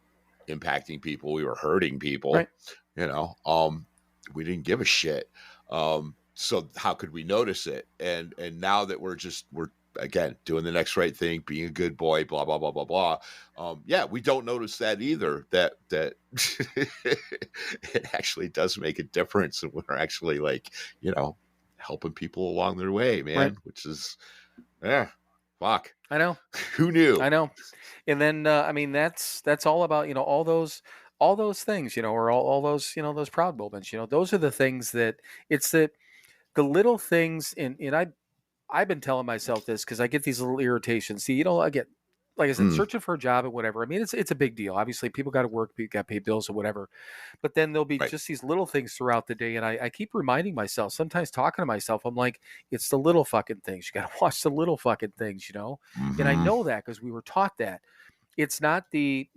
impacting people. We were hurting Right. people, you know. We didn't give a shit. So how could we notice it? And now that we're again doing the next right thing, being a good boy, blah blah blah blah blah. Yeah, we don't notice that either. That it actually does make a difference, and we're actually like, helping people along their way, Right. man. Which is, yeah, fuck. I know. Who knew? I know. And then I mean that's all about, all those things, or all those, those proud moments, those are the things that it's the little things and I've been telling myself this because I get these little irritations. See, I get, like I said, searching for a job and whatever. I mean, it's a big deal. Obviously, people got to work, people got to pay bills or whatever. But then there'll be Right. just these little things throughout the day, and I keep reminding myself. Sometimes talking to myself, I'm like, it's the little fucking things. You got to watch the little fucking things, And I know that because we were taught that. It's not the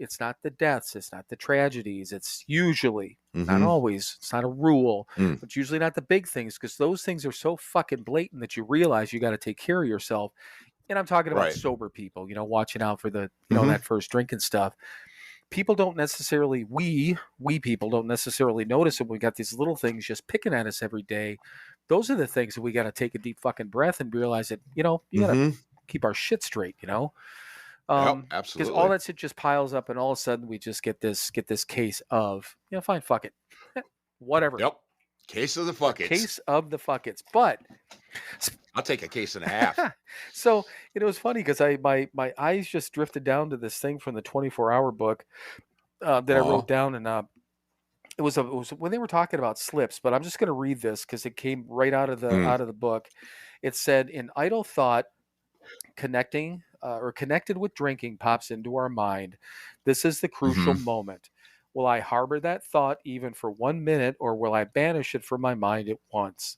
deaths, it's not the tragedies. It's usually, not always, it's not a rule, but usually not the big things, because those things are so fucking blatant that you realize you got to take care of yourself. And I'm talking about Right. sober people, watching out for the, that first drink and stuff. People don't necessarily, we people don't necessarily notice it. We got these little things just picking at us every day. Those are the things that we got to take a deep fucking breath and realize that, you got to keep our shit straight, Yep, because absolutely. all that shit just piles up, and all of a sudden we just get this case of, fine, fuck it, whatever. Yep, case of the fuckets. Case of the fuckets. But I'll take a case and a half. So it was funny because my eyes just drifted down to this thing from the 24-hour book that I wrote down, and it was when they were talking about slips. But I'm just going to read this because it came right out of the book. It said, "In idle thought, connected with drinking pops into our mind. This is the crucial moment. Will I harbor that thought even for 1 minute, or will I banish it from my mind at once?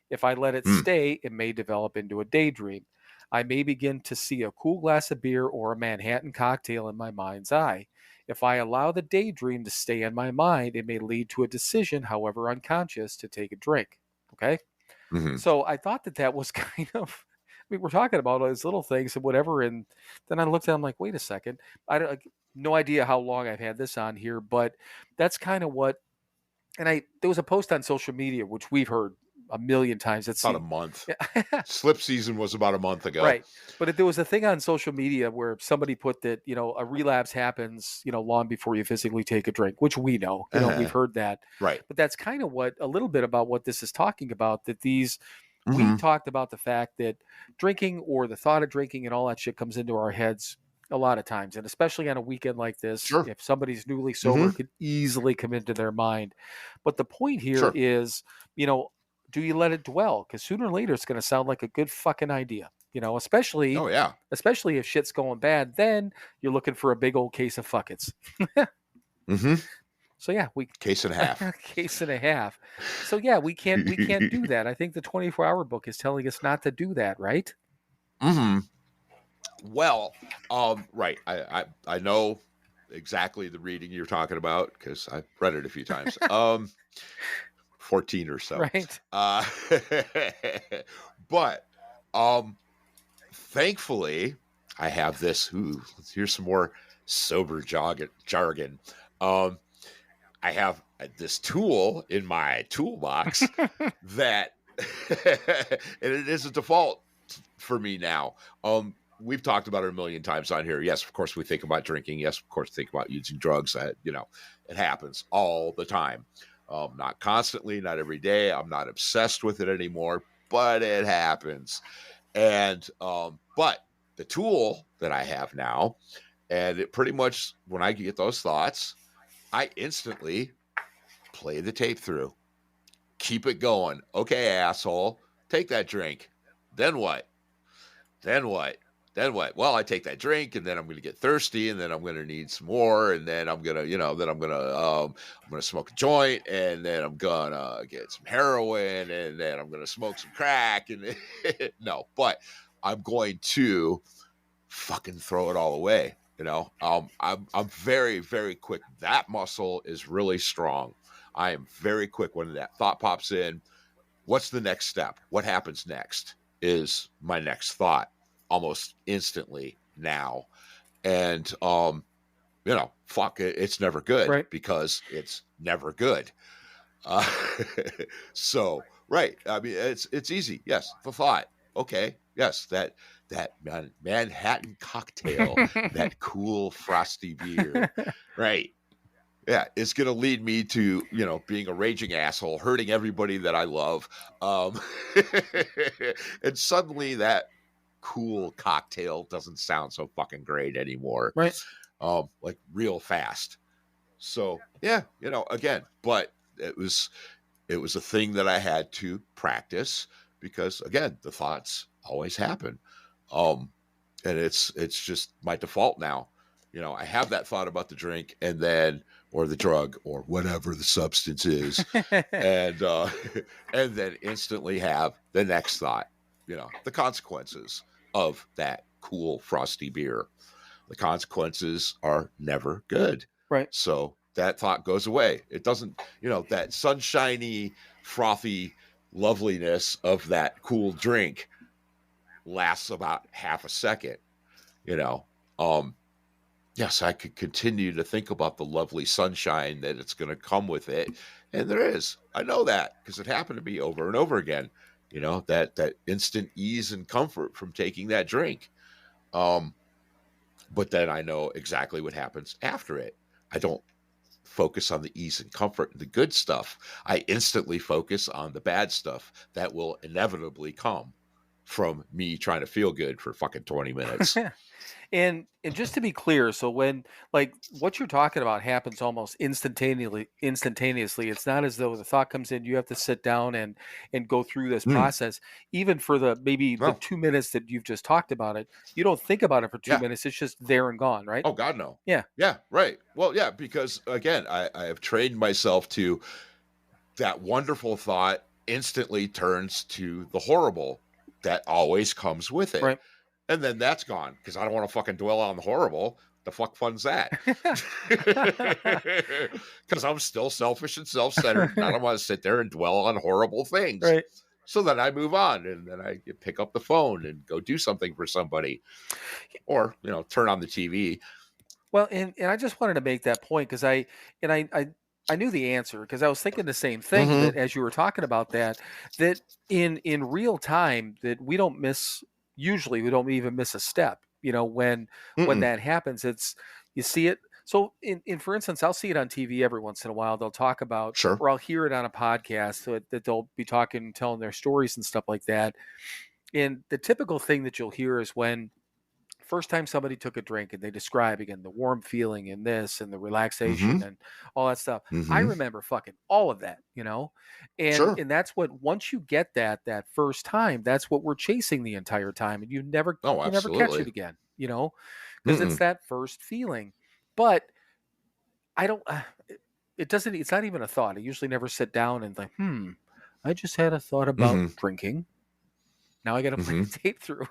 If I let it stay, it may develop into a daydream. I may begin to see a cool glass of beer or a Manhattan cocktail in my mind's eye. If I allow the daydream to stay in my mind, it may lead to a decision, however unconscious, to take a drink." Okay? So I thought that was kind of, we're talking about all these little things and whatever, and then I looked at it, I'm like, wait a second. I don't, no idea how long I've had this on here, but that's kind of what, and there was a post on social media, which we've heard a million times. It's about a month. Slip season was about a month ago. Right. But there was a thing on social media where somebody put that, a relapse happens, long before you physically take a drink, which we know, we've heard that. Right. But that's kind of a little bit about what this is talking about, that we talked about the fact that drinking, or the thought of drinking and all that shit, comes into our heads a lot of times. And especially on a weekend like this, if somebody's newly sober, it could easily come into their mind. But the point here is, do you let it dwell? Because sooner or later, it's going to sound like a good fucking idea, especially, especially if shit's going bad, then you're looking for a big old case of fuckets. So yeah, case and a half. Case and a half. So yeah, we can't do that. I think the 24-hour book is telling us not to do that, right? Well, right. I know exactly the reading you're talking about because I've read it a few times. 14 or so. Right. But thankfully I have this. Here's some more sober jargon. I have this tool in my toolbox that, and it is a default for me now. We've talked about it a million times on here. Yes, of course, we think about drinking. Yes, of course, think about using drugs. It happens all the time. Not constantly, not every day. I'm not obsessed with it anymore, but it happens. And, but the tool that I have now, and it pretty much, when I get those thoughts, I instantly play the tape through. Keep it going. Okay, asshole, take that drink. Then what? Well, I take that drink, and then I'm going to get thirsty, and then I'm going to need some more, and then I'm going to smoke a joint, and then I'm going to get some heroin, and then I'm going to smoke some crack, and no, but I'm going to fucking throw it all away. I'm very, very quick. That muscle is really strong. I am very quick when that thought pops in. what's the next step? What happens next is my next thought almost instantly now. And, fuck it. It's never good because it's never good. So, right. I mean, it's easy. Yes. The thought. Okay. Yes. That Manhattan cocktail, that cool frosty beer. Right. Yeah, it's going to lead me to, being a raging asshole, hurting everybody that I love. And suddenly that cool cocktail doesn't sound so fucking great anymore. Right. Like real fast. So, yeah, again, but it was a thing that I had to practice because, again, the thoughts always happen. And it's just my default now. I have that thought about the drink and then, or the drug or whatever the substance is. and then instantly have the next thought, the consequences of that cool frosty beer. The consequences are never good. Right. So that thought goes away. It doesn't, that sunshiny, frothy loveliness of that cool drink lasts about half a second. Yes, I could continue to think about the lovely sunshine that it's going to come with it. And there is. I know that because it happened to me over and over again. That instant ease and comfort from taking that drink. But then I know exactly what happens after it. I don't focus on the ease and comfort and the good stuff. I instantly focus on the bad stuff that will inevitably come from me trying to feel good for fucking 20 minutes. And just to be clear, so when like what you're talking about happens almost instantaneously. It's not as though the thought comes in, you have to sit down and go through this process. Even for the 2 minutes that you've just talked about it, you don't think about it for 2 minutes. It's just there and gone, right? Oh God, no. Yeah. Yeah, right. Well, yeah, because again, I have trained myself to that wonderful thought instantly turns to the horrible that always comes with it. Right. And then that's gone because I don't want to fucking dwell on the horrible. The fuck fun's that? Because I'm still selfish and self-centered. And I don't want to sit there and dwell on horrible things. Right. So then I move on and then I pick up the phone and go do something for somebody or, turn on the TV. Well, and I just wanted to make that point because I knew the answer because I was thinking the same thing that as you were talking about that in real time that we don't even miss a step, when that happens, you see it. So for instance, I'll see it on TV every once in a while. They'll talk about, or I'll hear it on a podcast that they'll be talking, telling their stories and stuff like that. And the typical thing that you'll hear is when first time somebody took a drink and they describe again the warm feeling and this and the relaxation and all that stuff. I remember fucking all of that, and that's what, once you get that first time, that's what we're chasing the entire time, and you never catch it again, because it's that first feeling. But I don't, it's not even a thought. I usually never sit down and think, I just had a thought about drinking. Now I got to play the tape through.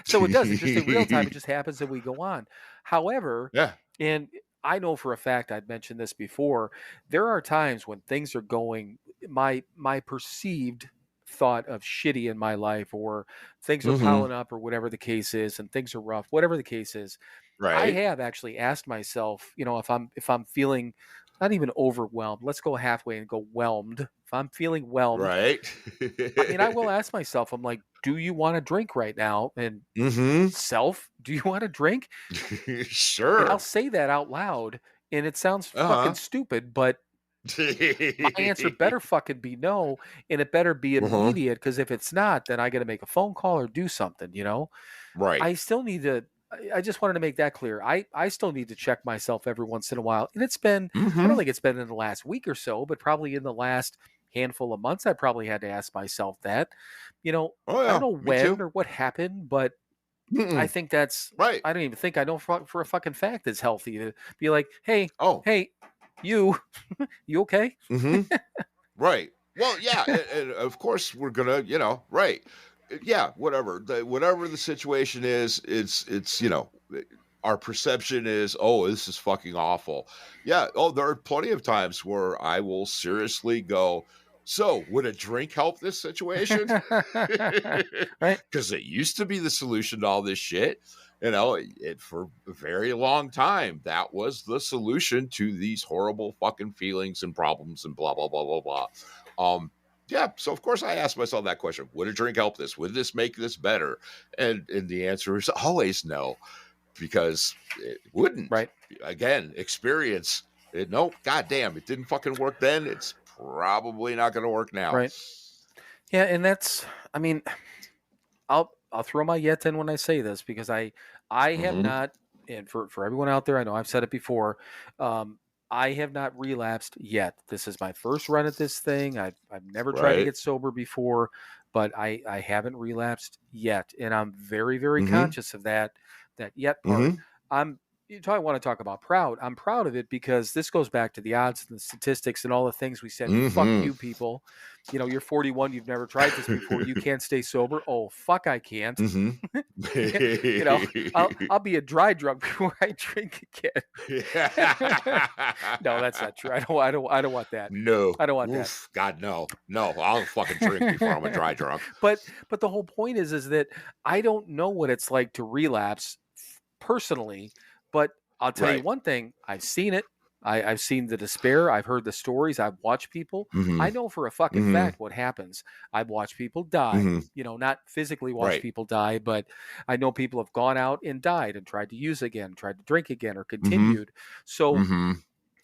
So it does. It's just in real time. It just happens and we go on. However, and I know for a fact, I'd mentioned this before, there are times when things are going, my perceived thought of shitty in my life, or things are piling up, or whatever the case is, and things are rough, whatever the case is. Right. I have actually asked myself, if I'm feeling not even overwhelmed, let's go halfway and go whelmed. If I'm feeling whelmed, right. I mean, I will ask myself, I'm like, do you want to drink right now? And self, do you want to drink? Sure. And I'll say that out loud, and it sounds fucking stupid, but my answer better fucking be no, and it better be immediate, because if it's not, then I got to make a phone call or do something, Right. I still need to, I just wanted to make that clear. I still need to check myself every once in a while. And it's been, I don't think it's been in the last week or so, but probably in the last handful of months, I probably had to ask myself that, I don't know when or what happened, but I think that's right. I don't even think I know for a fucking fact it's healthy to be like, hey, you okay? Right. Well, yeah. and of course we're going to, right. Yeah, whatever the situation is, it's our perception is, oh, this is fucking awful. Yeah. Oh, there are plenty of times where I will seriously go So, would a drink help this situation? Right. Because it used to be the solution to all this shit. You know, for a very long time, that was the solution to these horrible fucking feelings and problems and blah, blah, blah, blah, blah. Yeah, so of course I asked myself that question. Would a drink help this? Would this make this better? And the answer is always no, because it wouldn't. Right. Again, experience. Nope, goddamn, it didn't fucking work then. It's probably not going to work now. Right. Yeah, and that's, I mean, I'll throw my yet in when I say this, because I have not, and for everyone out there, I know I've said it before, I have not relapsed yet. This is my first run at this thing. I've never tried to get sober before, but I haven't relapsed yet, and I'm very, very conscious of that yet part. I want to talk about proud. I'm proud of it because this goes back to the odds and the statistics and all the things we said. Fuck you people. You know, you're 41. You've never tried this before. You can't stay sober. Oh, fuck, I can't. You know, I'll be a dry drunk before I drink again. No, that's not true. I don't want that. No, I don't want that. God, no. I'll fucking drink before I'm a dry drunk. But the whole point is that I don't know what it's like to relapse personally. But I'll tell you one thing, I've seen it. I've seen the despair. I've heard the stories. I've watched people. I know for a fucking fact what happens. I've watched people die, you know, not physically watch people die, but I know people have gone out and died and tried to use again, tried to drink again, or continued. So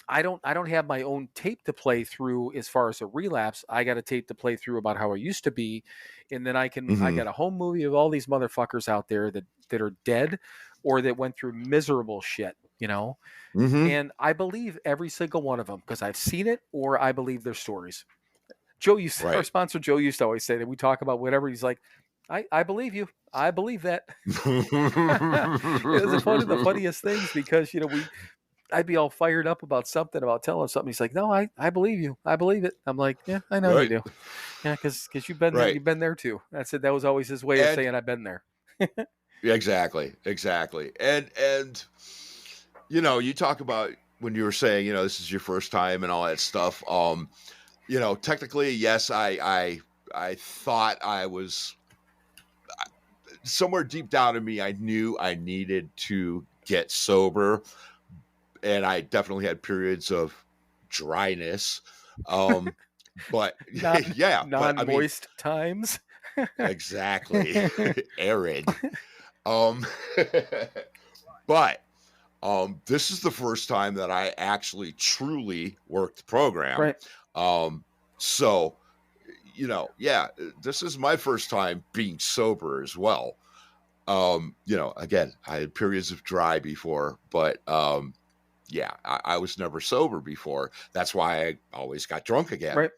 I don't have my own tape to play through as far as a relapse. I got a tape to play through about how I used to be. And then I got a home movie of all these motherfuckers out there that are dead or that went through miserable shit, you know? And I believe every single one of them because I've seen it or I believe their stories. Our sponsor Joe used to always say that we talk about whatever. He's like, I believe you. I believe that. It was the funniest things because, you know, I'd be all fired up about something, about telling something. He's like, no, I believe you. I believe it. I'm like, yeah, I know you do. Yeah, because you've been there. You've been there too. That's it. That was always his way of saying I've been there. Exactly. And you know, you talk about when you were saying, you know, this is your first time and all that stuff. You know, technically, yes, I thought I was somewhere deep down in me. I knew I needed to get sober. And I definitely had periods of dryness. But yeah, non-moist times. Exactly. Arid. But this is the first time that I actually truly worked the program. Right. So, you know, yeah, this is my first time being sober as well. You know, again, I had periods of dry before, but yeah, I was never sober before. That's why I always got drunk again. Right.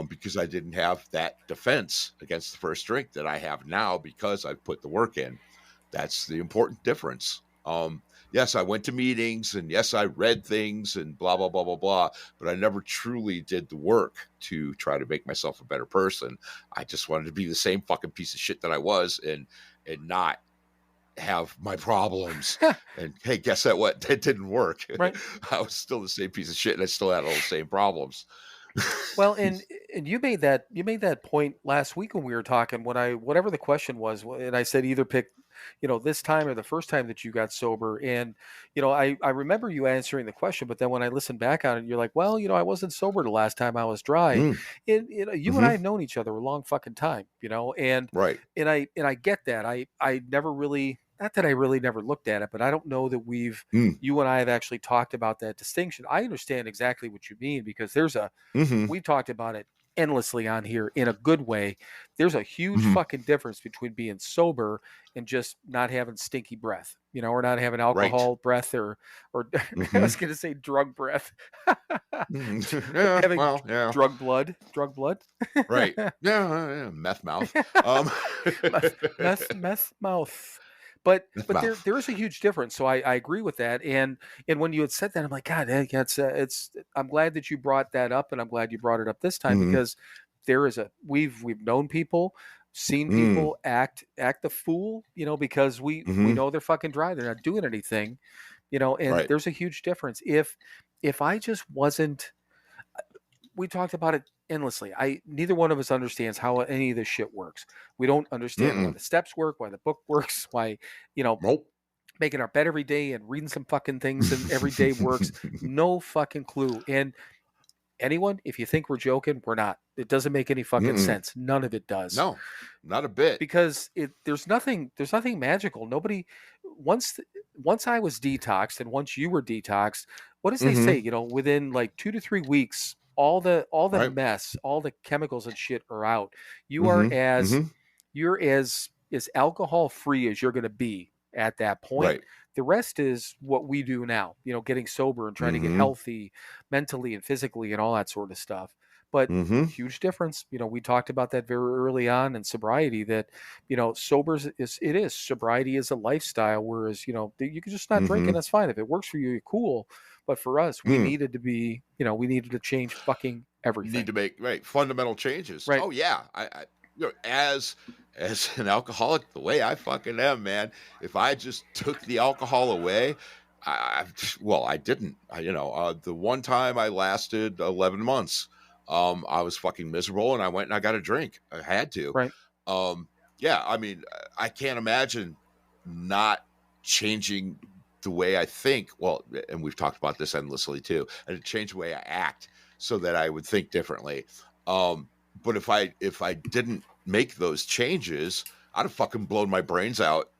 Because I didn't have that defense against the first drink that I have now because I've put the work in. That's the important difference. Yes, I went to meetings and yes, I read things and blah, blah, blah, blah, blah, but I never truly did the work to try to make myself a better person. I just wanted to be the same fucking piece of shit that I was and not have my problems. And hey, guess what? That didn't work. Right. I was still the same piece of shit and I still had all the same problems. Well, and you made that point last week when we were talking, whatever the question was, and I said either pick, you know, this time or the first time that you got sober. And, you know, I remember you answering the question, but then when I listened back on it, you're like, well, you know, I wasn't sober the last time I was dry. And, you know, you and I have known each other a long fucking time, you know, and and I get that. I never really, not that I really never looked at it, but I don't know that you and I have actually talked about that distinction. I understand exactly what you mean because there's we've talked about it endlessly on here in a good way. There's a huge fucking difference between being sober and just not having stinky breath, you know, or not having alcohol breath or I was going to say drug breath. Having drug blood. Right. Yeah. Meth mouth. Meth mouth. But there is a huge difference. So I agree with that. And when you had said that, I'm like, God, it's I'm glad that you brought that up, and I'm glad you brought it up this time because there is we've known people, seen people act the fool, you know, because we know they're fucking dry, they're not doing anything, you know, and there's a huge difference. If I just wasn't, we talked about it endlessly. Neither one of us understands how any of this shit works. We don't understand why the steps work, why the book works, why, Nope. making our bed every day and reading some fucking things and every day works. No fucking clue. And anyone, if you think we're joking, we're not. It doesn't make any fucking sense. None of it does. No, not a bit. Because there's nothing magical. Nobody once I was detoxed and once you were detoxed, what does they say? Within like 2 to 3 weeks, all the mess, all the chemicals and shit are out. You are you're as alcohol free as you're going to be at that point. Right. The rest is what we do now, getting sober and trying to get healthy mentally and physically and all that sort of stuff. But huge difference. We talked about that very early on in sobriety that, sobriety is a lifestyle. Whereas, you can just not drink and that's fine. If it works for you, you're cool. But for us, we needed to be, we needed to change fucking everything. You need to make fundamental changes. Right. Oh yeah. I as an alcoholic, the way I fucking am, man, if I just took the alcohol away, I didn't. The one time I lasted 11 months, I was fucking miserable, and I went and I got a drink. I had to. Right. Yeah. I mean, I can't imagine not changing the way I think. Well, and we've talked about this endlessly too. And it changed the way I act so that I would think differently. But if I didn't make those changes, I'd have fucking blown my brains out,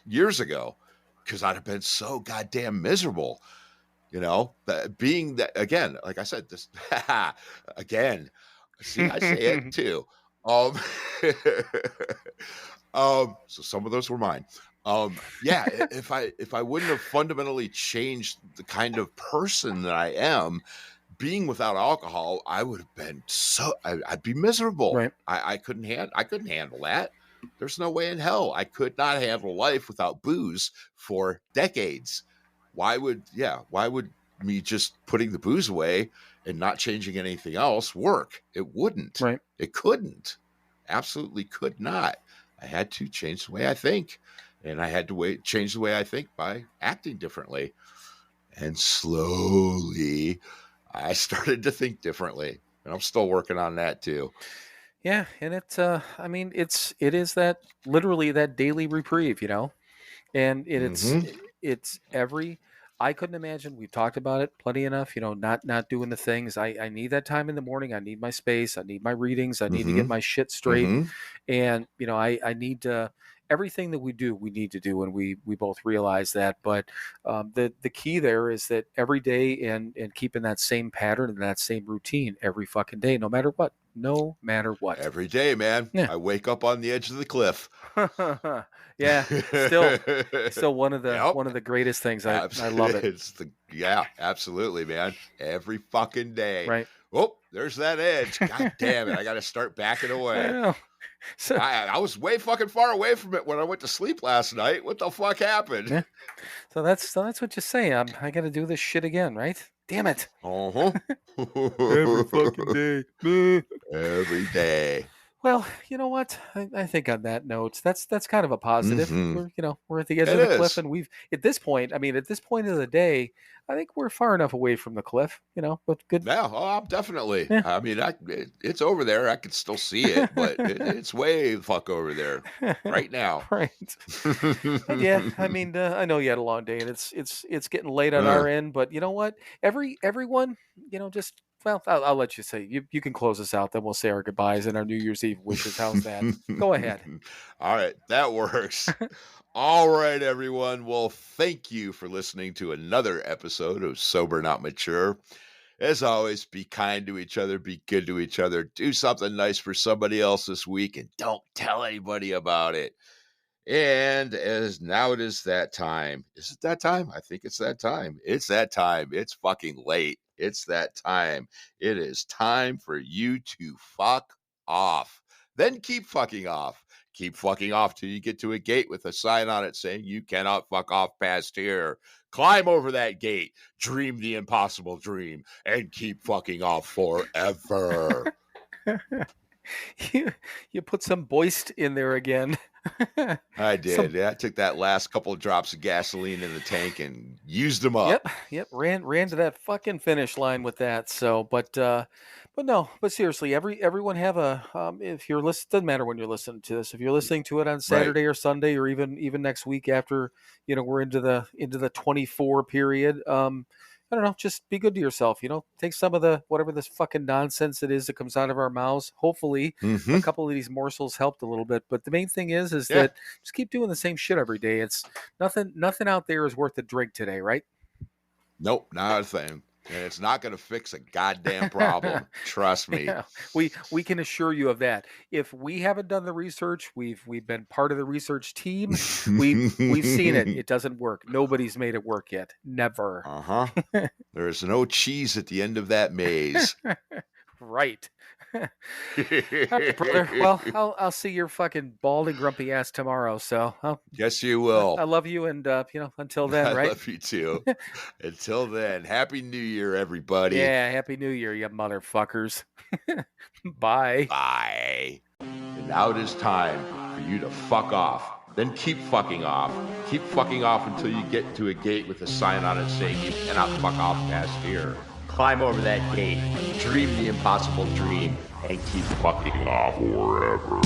years ago, because I'd have been so goddamn miserable. Being that, again, like I said, this again, see, I say it too. So some of those were mine. Yeah, if I wouldn't have fundamentally changed the kind of person that I am, being without alcohol, I would have been I'd be miserable. Right. I couldn't handle that. There's no way in hell I could not handle life without booze for decades. Why would me just putting the booze away and not changing anything else work? It wouldn't. Right. It couldn't. Absolutely could not. I had to change the way I think, and I had to change the way I think by acting differently. And slowly I started to think differently, and I'm still working on that too. Yeah, and it is that literally that daily reprieve, and it's I couldn't imagine. We've talked about it plenty enough, not doing the things. I need that time in the morning. I need my space. I need my readings. I need to get my shit straight. And, I need to, everything that we do, we need to do. And we both realize that. But the key there is that every day and keeping that same pattern and that same routine every fucking day, no matter what. No matter what. Every day, man. Yeah. I wake up on the edge of the cliff. Yeah, still one of the greatest things. I love it. Absolutely, man. Every fucking day. Right. Oh, there's that edge. God damn it! I got to start backing away. I know. So, I was way fucking far away from it when I went to sleep last night. What the fuck happened? Yeah. So that's what you say. I got to do this shit again, right? Damn it. Every fucking day. Every day. Well, you know what? I think on that note, that's kind of a positive. We're at the edge of the cliff, and at this point of the day, I think we're far enough away from the cliff, but good. Yeah, definitely. Yeah. I mean, it's over there. I can still see it, but it's way the fuck over there right now. Right. Yeah, I mean, I know you had a long day, and it's getting late on our end, but you know what? Everyone, just. Well, I'll let you say. You can close us out, then we'll say our goodbyes and our New Year's Eve wishes. How's that? Go ahead. All right, that works. All right, everyone. Well, thank you for listening to another episode of Sober Not Mature. As always, be kind to each other, be good to each other, do something nice for somebody else this week, and don't tell anybody about it. And as now it is that time. Is it that time? I think it's that time. It's that time. It's fucking late. It's that time. It is time for you to fuck off. Then keep fucking off. Keep fucking off till you get to a gate with a sign on it saying you cannot fuck off past here. Climb over that gate. Dream the impossible dream. And keep fucking off forever. You put some boist in there again. I did. Yeah, I took that last couple of drops of gasoline in the tank and used them up. Yep. Ran to that fucking finish line with that. So, but no, but seriously, everyone have a if you're listening, doesn't matter when you're listening to this. If you're listening to it on Saturday or Sunday or even next week after we're into the 24 period. I don't know, just be good to yourself, take some of the whatever this fucking nonsense it is that comes out of our mouths. Hopefully a couple of these morsels helped a little bit, but the main thing is that just keep doing the same shit every day. It's nothing out there is worth a drink today, right? Nope, not a thing. And it's not going to fix a goddamn problem. Trust me. Yeah, we can assure you of that. If we haven't done the research, we've been part of the research team. We've seen it. It doesn't work. Nobody's made it work yet. Never. There's no cheese at the end of that maze. Right. All right, brother. Well, I'll see your fucking bald and grumpy ass tomorrow. So, yes, you will. I love you, and until then, right? I love you too. Until then, Happy New Year, everybody. Yeah, Happy New Year, you motherfuckers. Bye. Bye. And now it is time for you to fuck off. Then keep fucking off. Keep fucking off until you get to a gate with a sign on it saying you cannot fuck off past here. Climb over that gate, dream the impossible dream, and keep fucking off forever.